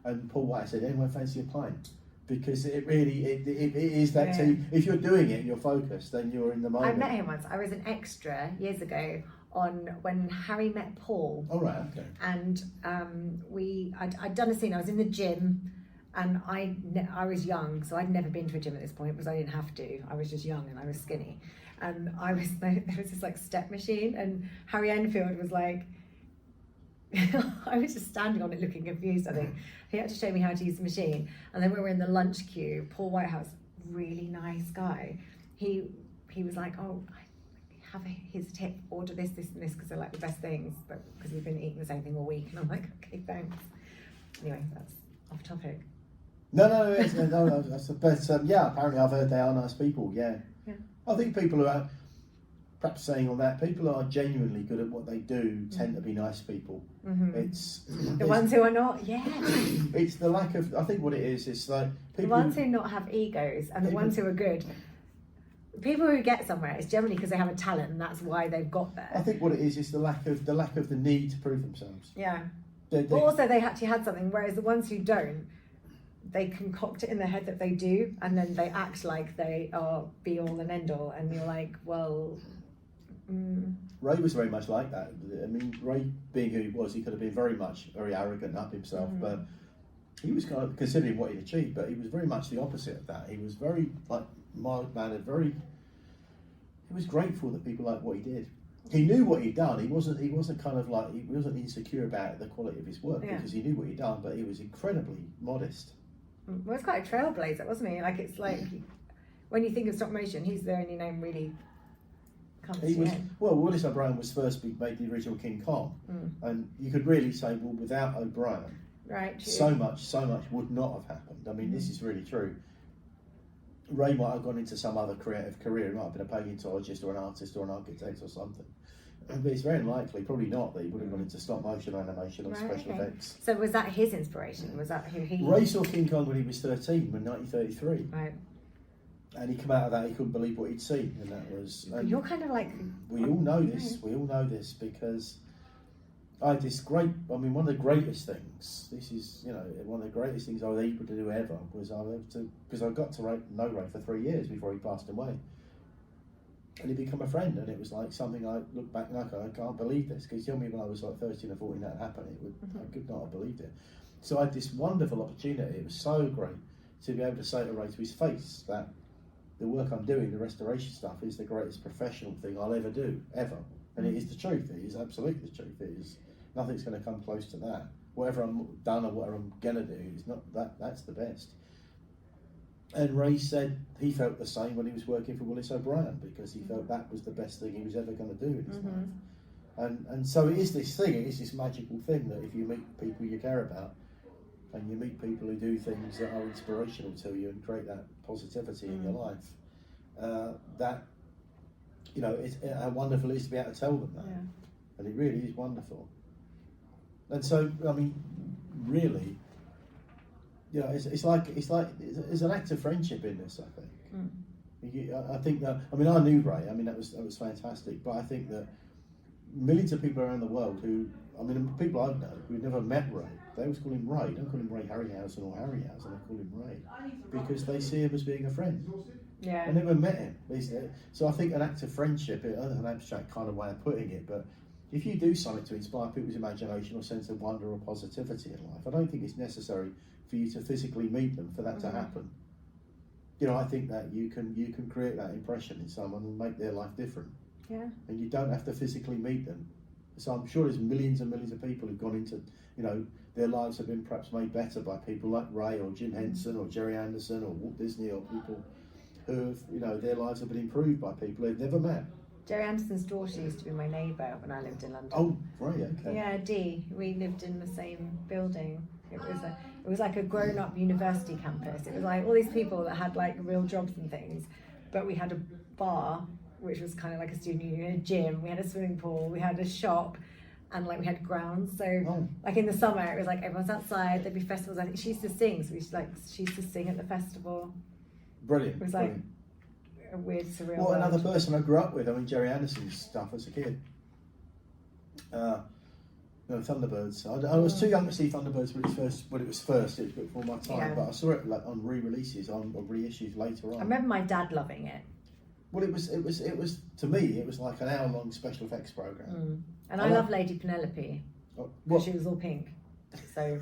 and Paul Whitehouse said, anyone fancy a pint? Because it really, it is that team. If you're doing it and you're focused, then you're in the moment. I met him once. I was an extra years ago on When Harry Met Paul. Oh, right, okay. And I'd done a scene. I was in the gym, and I was young, so I'd never been to a gym at this point because I didn't have to. I was just young and I was skinny. And there was this step machine, and Harry Enfield was like, I was just standing on it looking confused, I think. He had to show me how to use the machine. And then we were in the lunch queue. Paul Whitehouse, really nice guy. He was like, oh, here's a tip, order this, this and this because they're like the best things, but because we've been eating the same thing all week. And I'm like, okay, thanks. Anyway, that's off topic. No, that's the best. Apparently I've heard they are nice people, yeah. I think people who are, perhaps saying on that, people who are genuinely good at what they do tend to be nice people. Mm-hmm. It's the ones who are not, It's the lack of, I think what it is, it's like people... The ones who not have egos and the ones who are good. People who get somewhere, it's generally because they have a talent and that's why they've got there. I think what it is the lack of the need to prove themselves. Yeah. But also they actually had something, whereas the ones who don't, they concoct it in their head that they do, and then they act like they are be all and end all, and you're like, well... Ray was very much like that. I mean, Ray being who he was, he could have been very arrogant up himself, but he was kind of, considering what he'd achieved, but he was very much the opposite of that. He was very, mild-mannered, he was grateful that people liked what he did. He knew what he'd done. He wasn't insecure about the quality of his work because he knew what he'd done, but he was incredibly modest. Well, it's quite a trailblazer, wasn't he? Like, it's like, when you think of stop motion, he's the only name really comes to mind. Well, Willis O'Brien was first made the original King Kong, and you could really say, well, without O'Brien, right, true. so much would not have happened. I mean, this is really true. Ray might have gone into some other creative career. He might have been a paleontologist or an artist or an architect or something. But it's very unlikely, probably not, that he would have gone into stop motion animation or special effects. So was that his inspiration? Was that who he... Ray saw King Kong when he was 13, in 1933. Right. And he came out of that, he couldn't believe what he'd seen. And that was... And you're kind of like... We all know this. We all know this because I had this great... I mean, one of the greatest things, this is, you know, one of the greatest things I was able to do ever was because I got to know Ray for 3 years before he passed away. And he became a friend, and it was like something I look back and I can't believe this, because he told me when I was like 13 or 14 that happened. I could not have believed it. So I had this wonderful opportunity. It was so great to be able to say to Ray to his face that the work I'm doing, the restoration stuff, is the greatest professional thing I'll ever do, ever. And it is the truth. It is absolutely the truth. It is, nothing's going to come close to that. Whatever I'm done or whatever I'm going to do, is not that. That's the best. And Ray said he felt the same when he was working for Willis O'Brien, because he felt that was the best thing he was ever going to do in his life. And so it is this thing, it is this magical thing that if you meet people you care about, and you meet people who do things that are inspirational to you and create that positivity in your life, that, you know, how wonderful it is to be able to tell them that. Yeah. And it really is wonderful. And so, I mean, really, you know, it's like there's an act of friendship in this, I think. I think that, I mean, I knew Ray, I mean, that was fantastic, but I think that millions of people around the world who, I mean, people I know who've never met Ray, they always call him Ray. Don't call him Ray Harryhausen or Harryhausen, they call him Ray, because they see him as being a friend. Yeah. I never met him. So I think an act of friendship, an abstract kind of way of putting it, but if you do something to inspire people's imagination or sense of wonder or positivity in life, I don't think it's necessary for you to physically meet them for that to happen. You know, I think that you can create that impression in someone and make their life different. Yeah. And you don't have to physically meet them. So I'm sure there's millions and millions of people who've gone into, you know, their lives have been perhaps made better by people like Ray or Jim Henson or Jerry Anderson or Walt Disney, or people who have, you know, their lives have been improved by people they've never met. Jerry Anderson's daughter used to be my neighbour when I lived in London. Oh, right, okay. Yeah, Dee. We lived in the same building. It was like a grown-up university campus. It was like all these people that had like real jobs and things, but we had a bar, which was kind of like a student union, a gym. We had a swimming pool. We had a shop, and like we had grounds. So like in the summer, it was like everyone's outside. There'd be festivals. I think she used to sing, so she used to sing at the festival. Brilliant. It was like a weird, surreal. Well, another person I grew up with. I mean, Jerry Anderson's stuff as a kid. No, Thunderbirds. I was too young to see Thunderbirds when it was first. It was before my time, Yeah. but I saw it like on re-releases, on reissues later on. I remember my dad loving it. Well, it was to me, it was like an hour-long special effects program. And I love Lady Penelope. Well, She was all pink. So.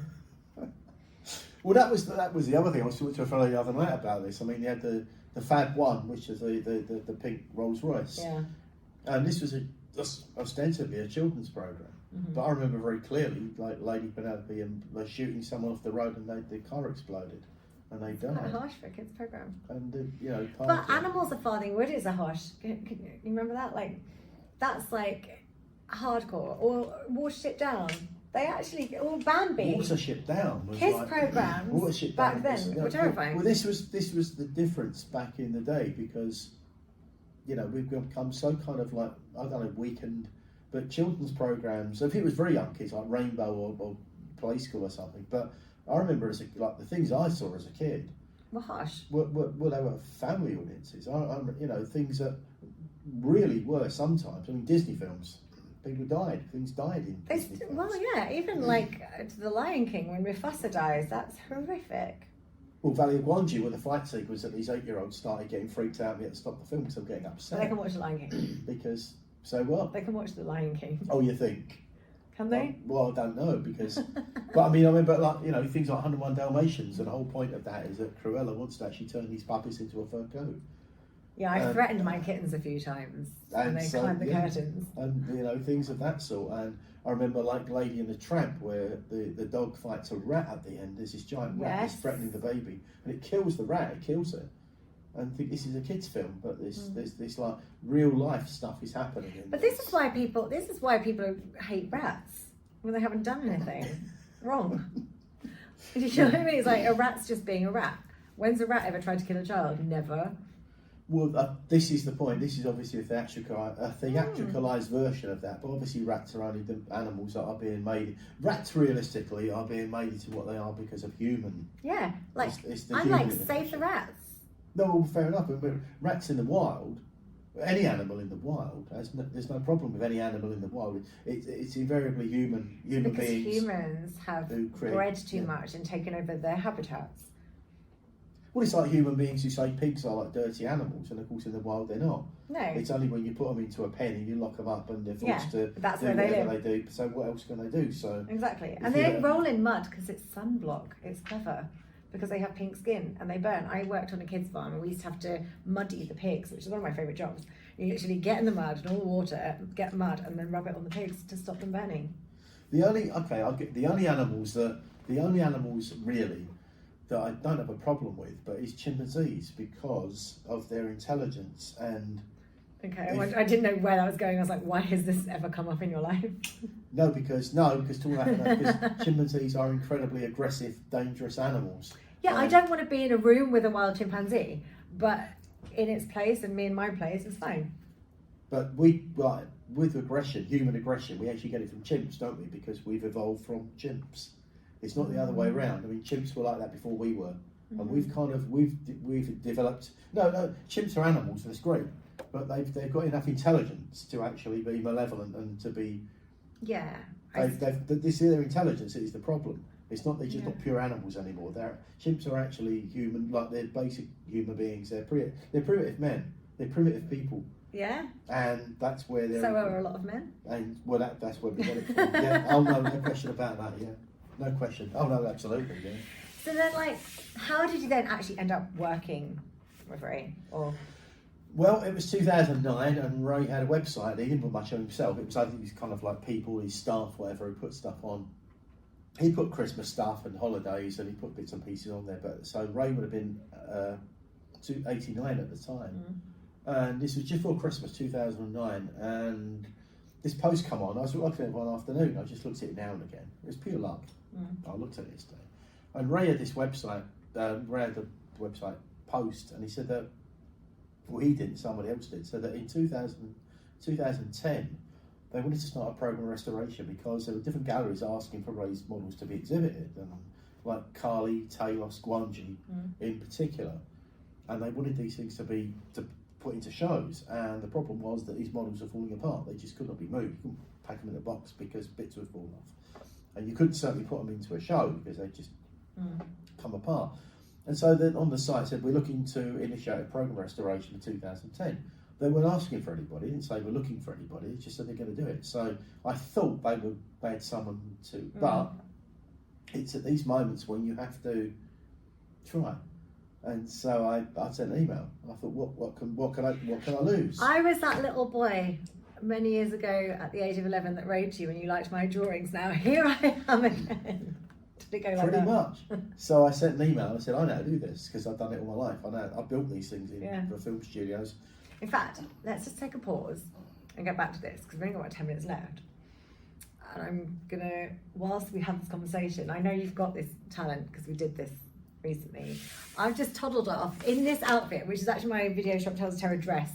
Well, that was the other thing. I was talking to a fellow the other night about this. I mean, they had the Fab One, which is the pink Rolls Royce. Yeah. And this was ostensibly a children's program. But I remember very clearly, like Lady Penelope and they're shooting someone off the road, and the car exploded, and they died. Quite harsh for a kids program. And you know. But Animals of Farthing Wood is a harsh. Can you remember that? Like, that's like hardcore. Or Watership Down. They actually, or Bambi. Watership Down was kids like, programs Watership back Down then were terrifying. Well, this was the difference back in the day, because you know we've become so kind of like, I don't know, weakened. But children's programs, so if it was very young kids like Rainbow or Play School or something, but I remember like the things I saw as a kid. Well, harsh. Well, they were family audiences. You know, things that really were sometimes. I mean, Disney films, people died. Things died in Disney films. Well, yeah, even like The Lion King when Mufasa dies, that's horrific. Well, Valley of Guangzhou, where the fight sequence that these 8-year-olds started getting freaked out and we had to stop the film because they were getting upset. But they can watch The Lion King. Because. So what? They can watch The Lion King. Oh, you think? Can they? Well, I don't know, because... but I mean, but like, you know, things like 101 Dalmatians, and the whole point of that is that Cruella wants to actually turn these puppies into a fur coat. Yeah, I've threatened my kittens a few times when they climb the curtains. And, you know, things of that sort. And I remember, like, Lady and the Tramp, where the dog fights a rat at the end. There's this giant rat that's threatening the baby, and it kills the rat, it kills it. And think this is a kids' film, but this like real life stuff is happening. But this is why people hate rats when they haven't done anything wrong. You know what I mean? It's like a rat's just being a rat. When's a rat ever tried to kill a child? Never. Well, this is the point. This is obviously a theatricalised version of that, but obviously rats are only the animals that are being made. Rats realistically are being made into what they are because of human. Yeah, like it's the I'm human like, innovation. save the rats. No, well, fair enough. But rats in the wild, any animal in the wild, there's no problem with any animal in the wild. It's invariably human Because beings. humans have who create- bred too yeah. much and taken over their habitats. Well, it's like human beings who say pigs are like dirty animals, and of course in the wild they're not. No. It's only when you put them into a pen and you lock them up and they're forced to that's do where they whatever live. they do. So what else can they do? So Exactly. If And they you don't don't- roll in mud because it's sunblock. It's clever. Because they have pink skin and they burn. I worked on a kids' farm and we used to have to muddy the pigs, which is one of my favourite jobs. You literally get in the mud and all the water, get mud and then rub it on the pigs to stop them burning. the only animals really that I don't have a problem with, but is chimpanzees because of their intelligence and. Okay, I didn't know where that was going. I was like, why has this ever come up in your life? Because chimpanzees are incredibly aggressive, dangerous animals. Yeah, I don't want to be in a room with a wild chimpanzee, but in its place and me in my place, it's fine. But with aggression, human aggression, we actually get it from chimps, don't we? Because we've evolved from chimps. It's not the other way around. I mean, chimps were like that before we were, and we've developed. No, chimps are animals. That's great, but they've got enough intelligence to actually be malevolent and to be. Yeah. Their intelligence is the problem. It's not they're just not pure animals anymore. Chimps are actually human, like they're basic human beings. They're primitive men. They're primitive people. Yeah. And that's where they're. So are a lot of men. And well, that's where we get it from. Yeah. Oh no question about that. Yeah. No question. Oh no, absolutely. Yeah. So then, like, how did you then actually end up working with Ray? Or Well, it was 2009, and Ray had a website. He didn't put much on himself. It was kind of like people, his staff, whatever, who put stuff on. He put Christmas stuff and holidays, and he put bits and pieces on there. But so Ray would have been 89 at the time, and this was just before Christmas 2009. And this post come on. I was looking at it one afternoon. I just looked at it now and again. It was pure luck. I looked at it yesterday, and Ray had this website. Ray had the website post, and he said that. Well, he didn't. Somebody else did. So that in 2010, they wanted to start a program of restoration because there were different galleries asking for Ray's models to be exhibited, and like Carly, Talos, Guanji in particular, and they wanted these things to put into shows. And the problem was that these models were falling apart. They just could not be moved. You couldn't pack them in a box because bits would fall off, and you couldn't certainly put them into a show because they just come apart. And so then on the site said, we're looking to initiate a program of restoration in 2010. They weren't asking for anybody, they didn't say we're looking for anybody, it's just said they're going to do it. So I thought they had someone to, but it's at these moments when you have to try. And so I sent an email. I thought, what can I lose? I was that little boy many years ago at the age of 11 that wrote to you and you liked my drawings. Now here I am again. Did it go like Pretty that? much. So I sent an email. I said, I know how to do this because I've done it all my life. I built these things in the film studios. In fact, let's just take a pause and get back to this because we've only got about 10 minutes left. And I'm gonna, whilst we have this conversation, I know you've got this talent because we did this recently. I've just toddled off in this outfit, which is actually my Video Shop Tells a Terror dress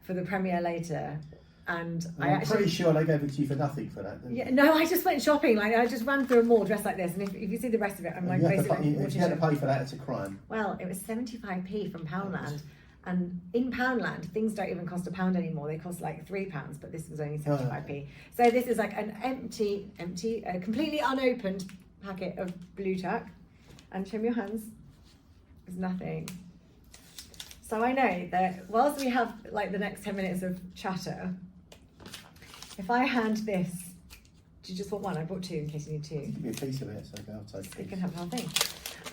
for the premiere later. And I'm pretty sure they gave it to you for nothing for that. Yeah, no, I just went shopping. Like I just ran through a mall dressed like this, and if you see the rest of it, I'm like basically. If you had to pay for that, it's a crime. Well, it was 75p from Poundland, and in Poundland, things don't even cost £1 anymore. They cost like £3, but this was only 75p. So this is like an empty, completely unopened packet of blue tack, and show me your hands. There's nothing. So I know that whilst we have like the next 10 minutes of chatter. If I hand this, do you just want one? I bought two in case you need two. Give me a piece of it, so I'll take it. You can have the whole thing.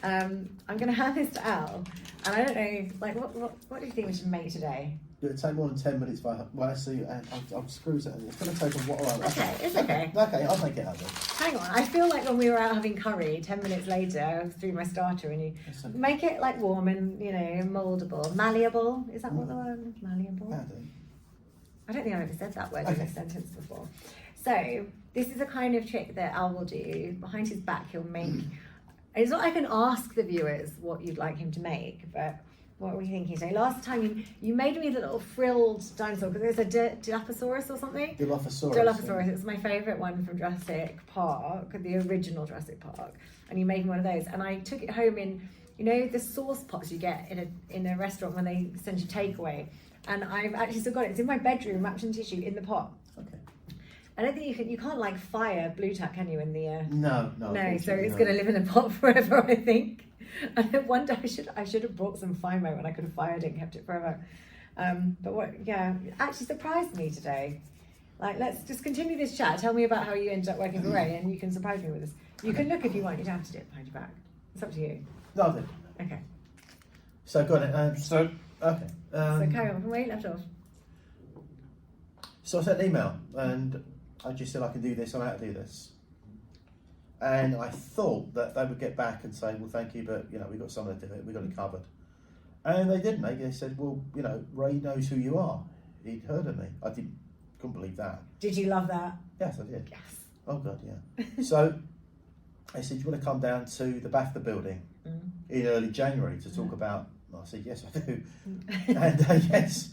I'm going to hand this to Al, and I don't know, like, what do you think we should make today? It'll take more than 10 minutes. Well, actually, I'll screw it. It's going to take a while. Okay, it's okay. Okay, I'll make it happen. Hang on, I feel like when we were out having curry, 10 minutes later, I was through my starter, and you make it like warm and, you know, mouldable. Malleable, is that what the word is? Malleable? I don't think I've ever said that word in this sentence before. So, this is a kind of trick that Al will do. Behind his back, he'll make It's not I can ask the viewers what you'd like him to make, but what were you thinking today? Last time you made me the little frilled dinosaur, because there's a Dilophosaurus or something. Dilophosaurus. It's my favourite one from Jurassic Park, the original Jurassic Park. And you made me one of those, and I took it home in, you know, the sauce pots you get in a restaurant when they send you takeaway. And I've actually still got it. It's in my bedroom, wrapped in tissue, in the pot. Okay. I don't think you can't like fire blue tack, can you? In the No. So it's going to live in a pot forever, I think. And then one day I should have brought some Fimo when I could have fired it and kept it forever. But what? Yeah, actually surprised me today. Like, let's just continue this chat. Tell me about how you ended up working for Ray, and you can surprise me with this. You can look if you want. You don't have to do it behind your back. It's up to you. No, I didn't. Okay. So got it. Okay. So carry on from where you left off. So I sent an email, and I just said I can do this. I know how to do this. And I thought that they would get back and say, well, thank you, but, you know, we've got someone to do it. We've got it covered. And they didn't. They said, well, you know, Ray knows who you are. He'd heard of me. I couldn't believe that. Did you love that? Yes, I did. Yes. Oh, God, yeah. So they said, do you want to come down to the BAFTA building in early January to talk about... I said, yes, I do. And yes.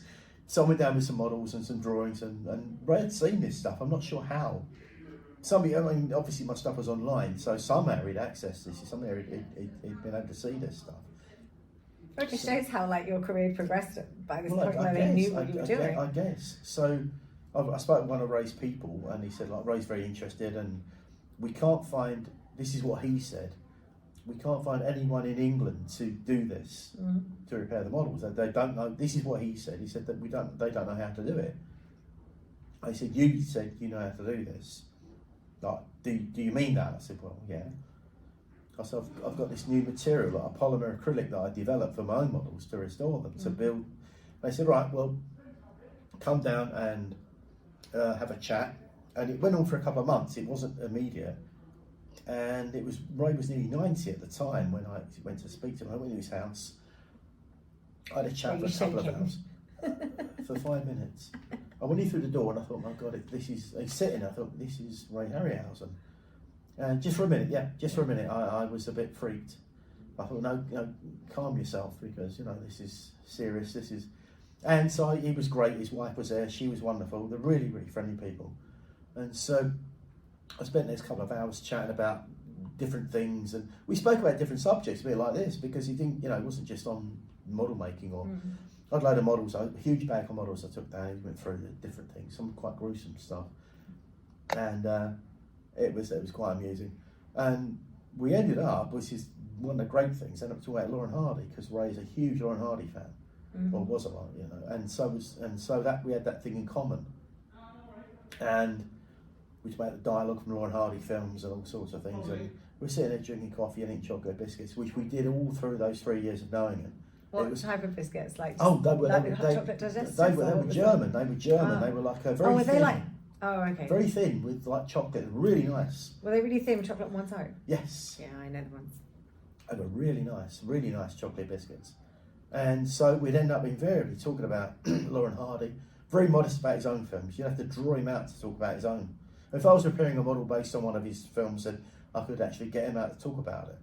So I went down with some models and some drawings, and Ray had seen this stuff. I'm not sure how. Obviously my stuff was online, so somehow he'd accessed this. Somehow he'd been able to see this stuff. It just shows how like your career progressed by this point I where they knew what you were doing. I guess. So I spoke to one of Ray's people, and he said, like, Ray's very interested, and we can't find, this is what he said, we can't find anyone in England to do this, to repair the models. They don't know, this is what he said. He said that they don't know how to do it. I said, you said you know how to do this. Like, do you mean that? I said, well, yeah. I said, I've got this new material, like a polymer acrylic that I developed for my own models to restore them, to build. They said, right, well, come down and have a chat. And it went on for a couple of months. It wasn't immediate. And Ray was nearly 90 at the time when I went to speak to him. I went to his house. I had a chat for a couple of hours. For 5 minutes. I went in through the door and I thought, my God, he's sitting. I thought, this is Ray Harryhausen. And just for a minute, I was a bit freaked. I thought, no, calm yourself, because, you know, this is serious. And so he was great. His wife was there. She was wonderful. They're really, really friendly people. And so I spent the next couple of hours chatting about different things, and we spoke about different subjects, a bit like this, because he didn't, you know, it wasn't just on model making or. I had a load of models, a huge bag of models I took down. He went through the different things, some quite gruesome stuff, and it was quite amusing. And we ended up, which is one of the great things, ended up talking about Lauren Hardy, because Ray's a huge Lauren Hardy fan, or was a lot, you know, and so that we had that thing in common, and we talked about the dialogue from Lauren Hardy films and all sorts of things, and we were sitting there drinking coffee and eating chocolate biscuits, which we did all through those 3 years of knowing him. What type of biscuits? Like they were chocolate digestives? They were German. They were German. They were like a very thin. Okay. Very thin with like chocolate, really nice. Were they really thin with chocolate on one side? Yes. Yeah, I know the ones. They were really nice chocolate biscuits. And so we'd end up invariably talking about Lauren Hardy, very modest about his own films. You'd have to draw him out to talk about his own. If I was repairing a model based on one of his films, then I could actually get him out to talk about it.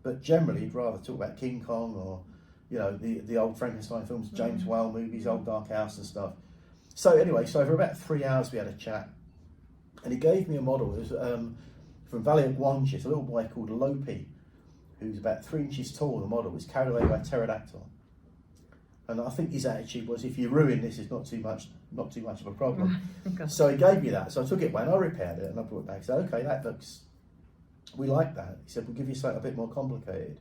But generally, he'd rather talk about King Kong or, you know, the old Frankenstein films, James Whale movies, Old Dark House and stuff. So anyway, so for about 3 hours we had a chat, and he gave me a model. It was from Valley of Guanxi. A little boy called Lopi, who's about 3 inches tall. The model was carried away by a pterodactyl, and I think his attitude was, if you ruin this, it's not too much of a problem. So he gave me that. So I took it away and I repaired it and I brought it back. He said, okay, we like that. He said, we'll give you something a bit more complicated.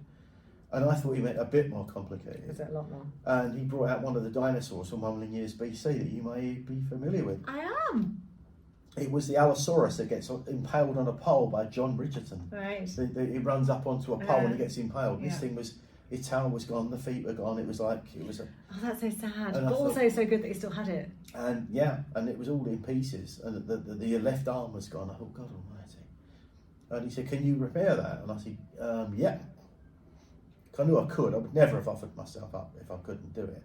And I thought he meant a bit more complicated. Is it a lot more? And he brought out one of the dinosaurs from 1 million years BC that you may be familiar with. I am. It was the Allosaurus that gets impaled on a pole by John Richardson. Right. He runs up onto a pole and he gets impaled. Yeah. This thing his tail was gone, the feet were gone. It was a... Oh, that's so sad. But also so good that he still had it. And yeah, and it was all in pieces. And the left arm was gone. I thought, God almighty. And he said, can you repair that? And I said, yeah. I knew I could. I would never have offered myself up if I couldn't do it.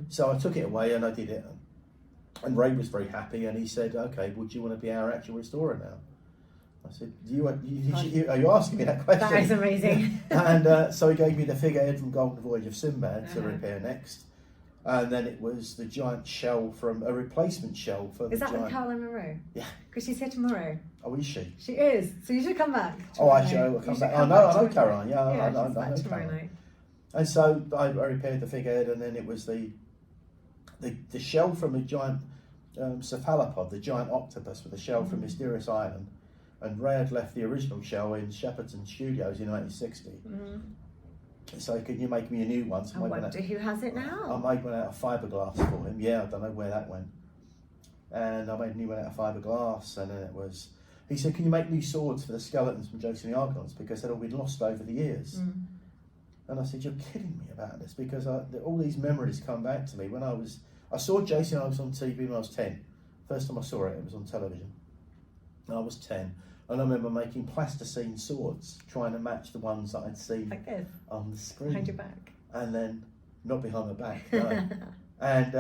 So I took it away and I did it. And Ray was very happy, and he said, okay, would you want to be our actual restorer now? I said, are you asking me that question? That is amazing. And so he gave me the figurehead from Golden Voyage of Sinbad to repair next. And then it was the giant shell from a replacement shell for Is that with Caroline Monroe? Yeah. Because she's here tomorrow. Oh, is she? She is. So you should come back. Oh, actually, I will come back. I know Caroline. Yeah, I know tomorrow Caroline. night. And so I repaired the figurehead, and then it was the shell from a giant cephalopod, the giant octopus with a shell from Mysterious Island. And Ray had left the original shell in Shepperton Studios in 1960. So can you make me a new one? So I wonder who has it now. I made one out of fiberglass for him. Yeah, I don't know where that went. And I made a new one out of fiberglass, and then it was... He said, can you make new swords for the skeletons from Josie and the Argonauts? Because they'd all been lost over the years. And I said, you're kidding me about this, because all these memories come back to me. When I saw Jason, I was on TV when I was 10. First time I saw it was on television. And I was 10. And I remember making plasticine swords, trying to match the ones that I'd seen like this, on the screen. behind your back. And then, not behind my back, no. And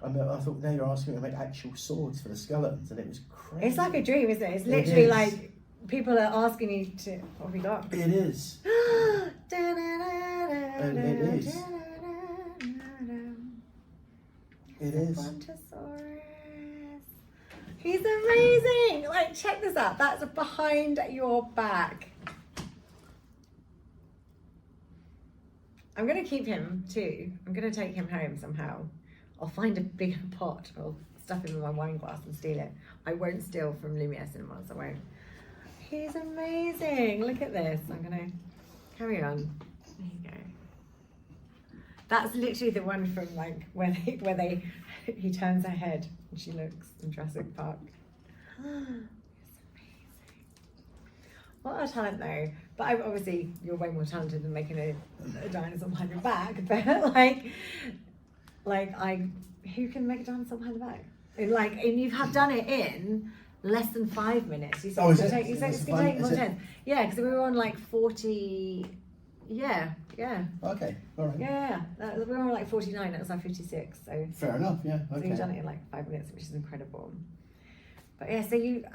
I thought, now you're asking me to make actual swords for the skeletons, and it was crazy. It's like a dream, isn't it? It's literally like people are asking you to... What have we got? It is. And it is. It is. Brontosaurus. He's amazing. Like, check this out. That's behind your back. I'm going to keep him too. I'm going to take him home somehow. I'll find a bigger pot. I'll stuff him in my wine glass and steal it. I won't steal from Lumiere Cinemas. I won't. He's amazing. Look at this. I'm going to carry on. There you go. That's literally the one from like where he turns her head and she looks in Jurassic Park. It's amazing. What a talent though. But obviously you're way more talented than making a dinosaur behind your back. But who can make a dinosaur behind the back? And you have done it in less than 5 minutes. You said it's going to take more than 10. Yeah, because we were on like 40. Yeah. Okay, all right. Yeah. We were on like 49. That was like 56. So fair enough. Yeah. Okay. So you've done it in like 5 minutes, which is incredible. But yeah, so you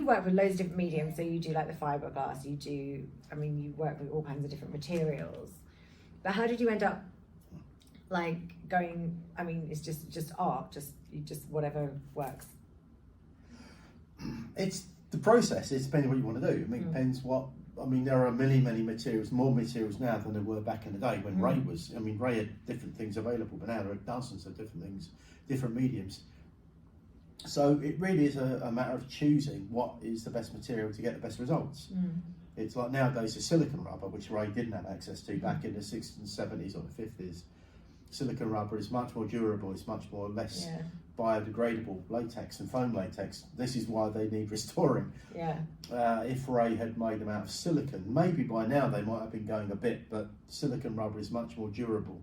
work with loads of different mediums. So you do like the fiberglass. You work with all kinds of different materials. But how did you end up like going? I mean, it's just art. Just whatever works. It's the process. It depends what you want to do. I mean, it depends what. I mean, there are many materials, more materials now than there were back in the day when Ray was. I mean, Ray had different things available, but now there are dozens of different things, different mediums. So it really is a matter of choosing what is the best material to get the best results. It's like nowadays the silicone rubber, which Ray didn't have access to back in the 60s and 70s or the 50s. Silicone rubber is much more durable, it's much more less biodegradable latex and foam latex. This is why they need restoring. Yeah. If Ray had made them out of silicone, maybe by now they might have been going a bit, but silicone rubber is much more durable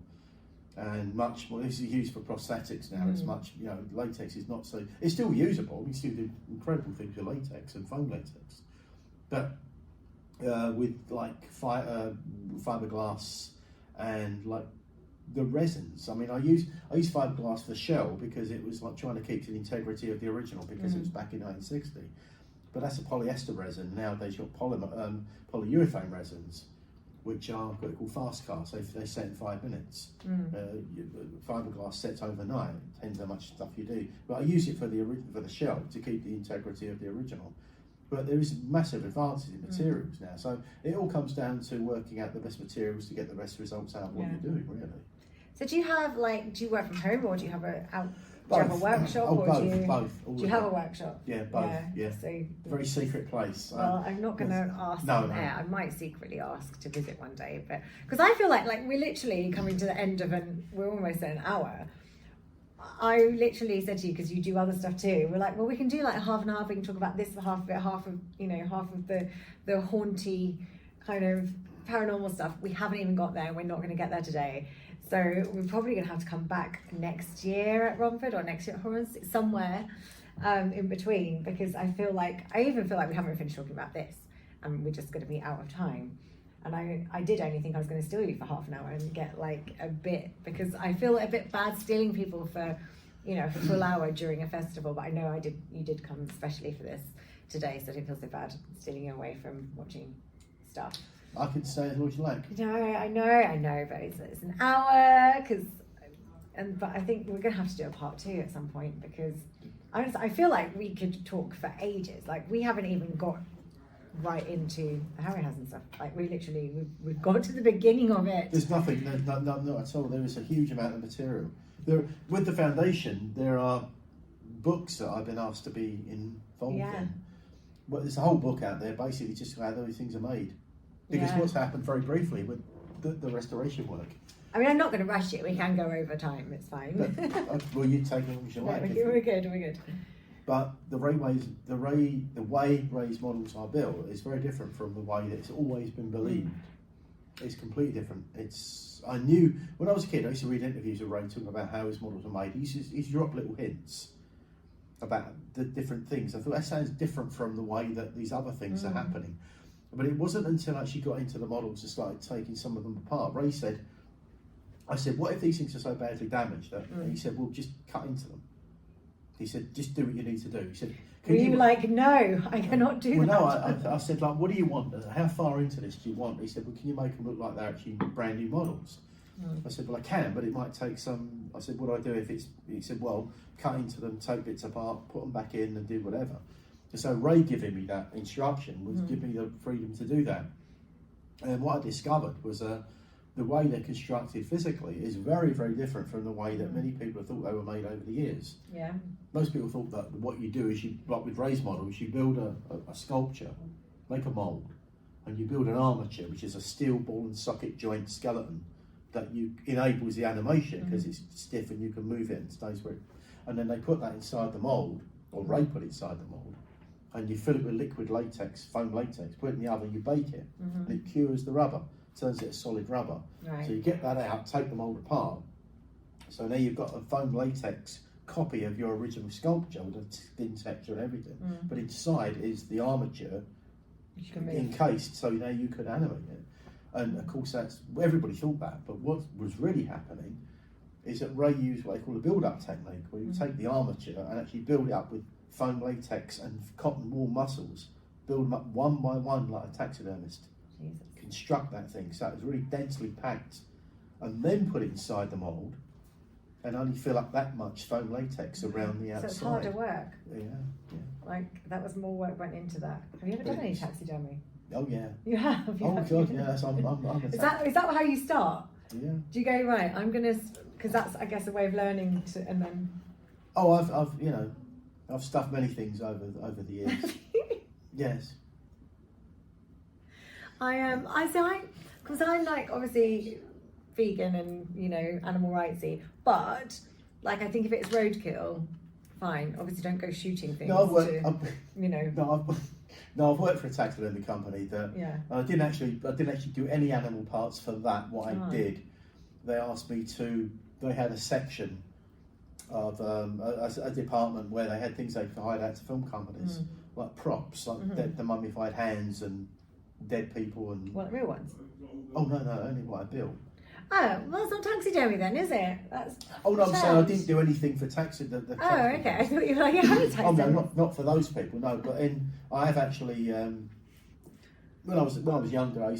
and much more. This is used for prosthetics now. It's much, latex is not so. It's still usable. You still do incredible things with latex and foam latex, but with like fiberglass and like the resins. I mean, I use fiberglass for the shell because it was like trying to keep to the integrity of the original because it was back in 1960. But that's a polyester resin. Nowadays you've got polyurethane resins, which are what they call fast cast. They set in 5 minutes. Fiberglass sets overnight. It depends how much stuff you do. But I use it for the shell to keep the integrity of the original. But there is massive advances in materials now. So it all comes down to working out the best materials to get the best results out of what you're doing, really. So do you work from home or do you have a workshop? Both. Do you have a workshop? Yeah, both. Yeah. So very secret place. Well, I'm not going to ask on air. I might secretly ask to visit one day, but because I feel like we're literally coming to the end of we're almost at an hour. I literally said to you, because you do other stuff too, we're like, well, we can do like half and half. We can talk about this for half of it, half of the haunty kind of paranormal stuff. We haven't even got there. We're not going to get there today. So we're probably going to have to come back next year at Romford or next year at Horror, somewhere in between, because I even feel like we haven't finished talking about this and we're just going to be out of time. And I did only think I was going to steal you for half an hour and get like a bit, because I feel a bit bad stealing people for, for a full hour during a festival. But I know you did come especially for this today, so I don't feel so bad stealing you away from watching stuff. I could say as much as you like. No, I know, but it's an hour, but I think we're going to have to do a part 2 at some point, because I feel like we could talk for ages. Like, we haven't even got right into Harryhausen stuff. Like, we've got to the beginning of it. There's nothing, not at all. There is a huge amount of material. With the foundation, there are books that I've been asked to be involved in. Well, there's a whole book out there, basically just how those things are made. Because what's happened very briefly with the restoration work. I mean, I'm not going to rush it. We can go over time. It's fine. But, well, you take it as you like. We're good. But the way Ray's models are built is very different from the way that it's always been believed. It's completely different. I knew when I was a kid, I used to read interviews with Ray talking about how his models were made. He used to drop little hints about the different things. I thought that sounds different from the way that these other things are happening. But it wasn't until I actually got into the models and started taking some of them apart. Ray said, I said, what if these things are so badly damaged? And he said, well, just cut into them. He said, just do what you need to do. He said, were you like, no, I cannot do that? No, I said, like, what do you want? How far into this do you want? He said, well, can you make them look like they're actually brand new models? I said, well, I can, but it might take some. I said, what do I do if it's. He said, well, cut into them, take bits apart, put them back in and do whatever. So Ray giving me that instruction was give me the freedom to do that. And what I discovered was the way they're constructed physically is very, very different from the way that many people have thought they were made over the years. Yeah. Most people thought that what you do is like with Ray's models, you build a sculpture, make a mould, and you build an armature, which is a steel ball and socket joint skeleton that enables the animation because it's stiff and you can move it and stays where and then they put that inside the mould, or Ray put it inside the mould, and you fill it with liquid latex, foam latex, put it in the oven, you bake it, and it cures the rubber, turns it a solid rubber. Right. So you get that out, take the mould apart. So now you've got a foam latex copy of your original sculpture with a thin texture and everything. But inside is the armature encased, so now you could animate it. And of course, everybody thought that. But what was really happening is that Ray used what they call a build-up technique, where you take the armature and actually build it up with foam latex and cotton wool muscles, build them up one by one like a taxidermist. Jesus. Construct that thing so it was really densely packed, and then put it inside the mould, and only fill up that much foam latex around the outside. So it's harder work. Yeah. Like, that was more work went into that. Have you ever done any taxidermy? Oh yeah. You have? God, yes. I'm is that how you start? Yeah. Do you go, right, I'm going to, because that's, I guess, a way of learning to, and then... Oh, I've stuffed many things over the years. Yes. Because I'm like, obviously vegan and, animal rightsy, but, like, I think if it's roadkill, fine. Obviously don't go shooting things. I've worked for a taxidermy company that I didn't actually do any animal parts for that. What I did, they asked me to. They had a section of a department where they had things they could hide out to film companies, like props, like the mummified hands and dead people and. What, real ones? Oh no, only what I built. Oh, well, it's not taxidermy then, is it? That's. Oh no, I'm saying I didn't do anything for taxi. Okay. I thought you were like, how many Oh no, not for those people. No, but I have actually. When I was younger, I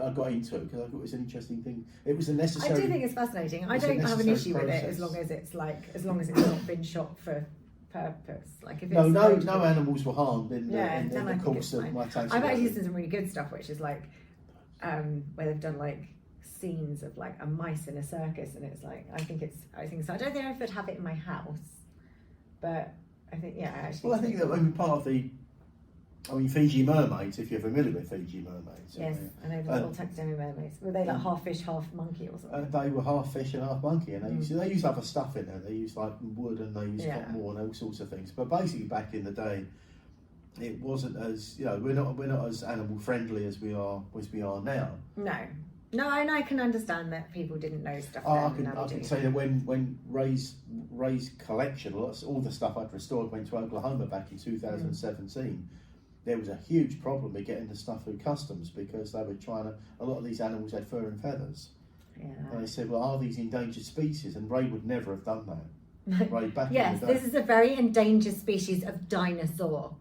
got into it because I thought it was an interesting thing. It was a necessary. I do think it's fascinating. I don't have an issue with it as long as it's not been shot for purpose. Like if it's no animals were harmed in the course of my taxidermy. I've actually seen some really good stuff, which is like where they've done like scenes of like a mice in a circus, and it's like I think so. I don't think I would have it in my house, but I think actually. Well, I think that part of the. Fiji mermaids, if you're familiar with Fiji mermaids. Yes, I know the little taxidermy mermaids. Were they like half fish, half monkey or something? They were half fish and half monkey, and they used other stuff in there. They used like wood and they used cotton wool and all sorts of things. But basically, back in the day, it wasn't as we're not as animal friendly as we are now. No, and I can understand that people didn't know stuff. I can say that when Ray's collection, all the stuff I'd restored went to Oklahoma back in 2017. There was a huge problem with getting the stuff through customs because they were a lot of these animals had fur and feathers. Yeah. And they said, well, are these endangered species? And Ray would never have done that. Ray back in the day. This is a very endangered species of dinosaur.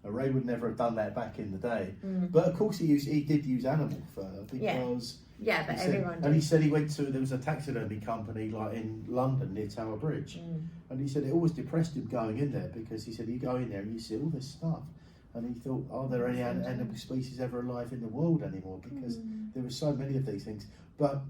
Ray would never have done that back in the day. But of course he did use animal fur because yeah, but everyone did. And he said he went to, there was a taxidermy company like in London near Tower Bridge, and he said it always depressed him going in there because he said you go in there and you see all this stuff, and he thought, are there any animal species ever alive in the world anymore? Because there were so many of these things. But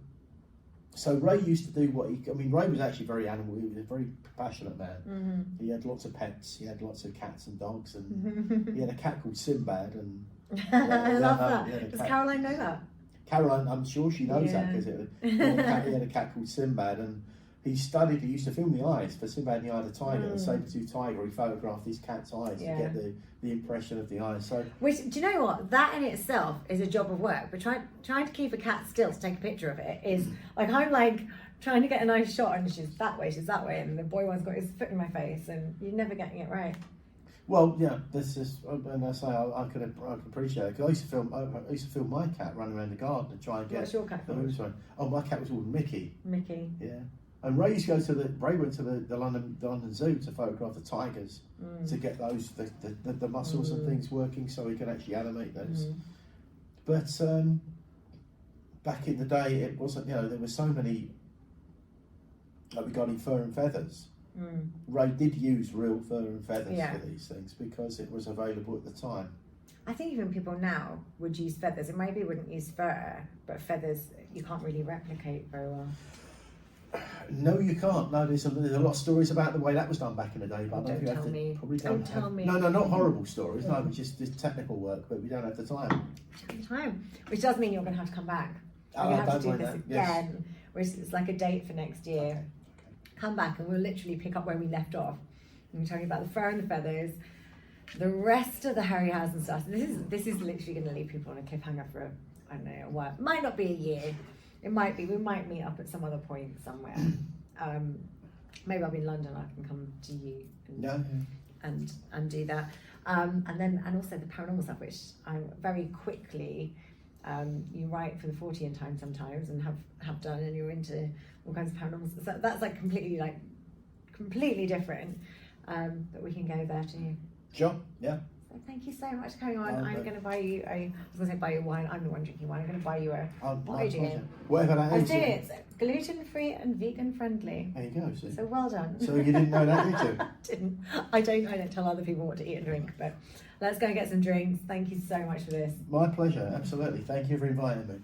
so Ray used to do Ray was actually very animal. He was a very passionate man. He had lots of pets. He had lots of cats and dogs, and he had a cat called Sinbad. And I love that. Does Caroline know that? Caroline, I'm sure she knows that because he had a cat called Sinbad, and he used to film the eyes for Sinbad in the Eye of the Tiger, the saber-toothed tiger. He photographed his cat's eyes to get the impression of the eyes. So, which, do you know what? That in itself is a job of work. But trying to keep a cat still to take a picture of it is like, I'm like trying to get a nice shot, and she's that way, and the boy one's got his foot in my face, and you're never getting it right. Well, yeah, this is, and I say I could appreciate it because I used to film my cat running around the garden and try and get. What's your cat called? Oh, my cat was called Mickey. Mickey. Yeah, and Ray used to go to Ray went to the London Zoo to photograph the tigers to get those the muscles and things working so he can actually animate those. But back in the day, it wasn't. There were so many regarding fur and feathers. Ray did use real fur and feathers for these things because it was available at the time. I think even people now would use feathers, and maybe wouldn't use fur, but feathers you can't really replicate very well. No, you can't. No, there's a lot of stories about the way that was done back in the day, but Don't tell me. Don't tell me. No, not horrible stories. No, but just technical work, but we don't have the time. Which does mean you're going to have to come back. You're going to have to do this again, which is like a date for next year. Come back and we'll literally pick up where we left off. And we'll tell you about the fur and the feathers, the rest of the Harryhausen stuff. This is literally going to leave people on a cliffhanger for I don't know, a while. It might not be a year. It might be. We might meet up at some other point somewhere. Maybe I'll be in London. I can come to you and do that. And also the paranormal stuff, which I'm very quickly. You write for the 40 in time sometimes and have done, and you're into all kinds of paranormal stuff. So that's like completely different. But we can go there too. Sure. Yeah. So thank you so much for coming on. I'm going to buy you I was going to say buy you wine. I'm the one drinking wine. I'm going to buy you what are you doing? Whatever that is. It's gluten-free and vegan-friendly. There you go. See? So well done. So you didn't know that, did you? I don't tell other people what to eat and drink, but let's go and get some drinks. Thank you so much for this. My pleasure, absolutely. Thank you for inviting me.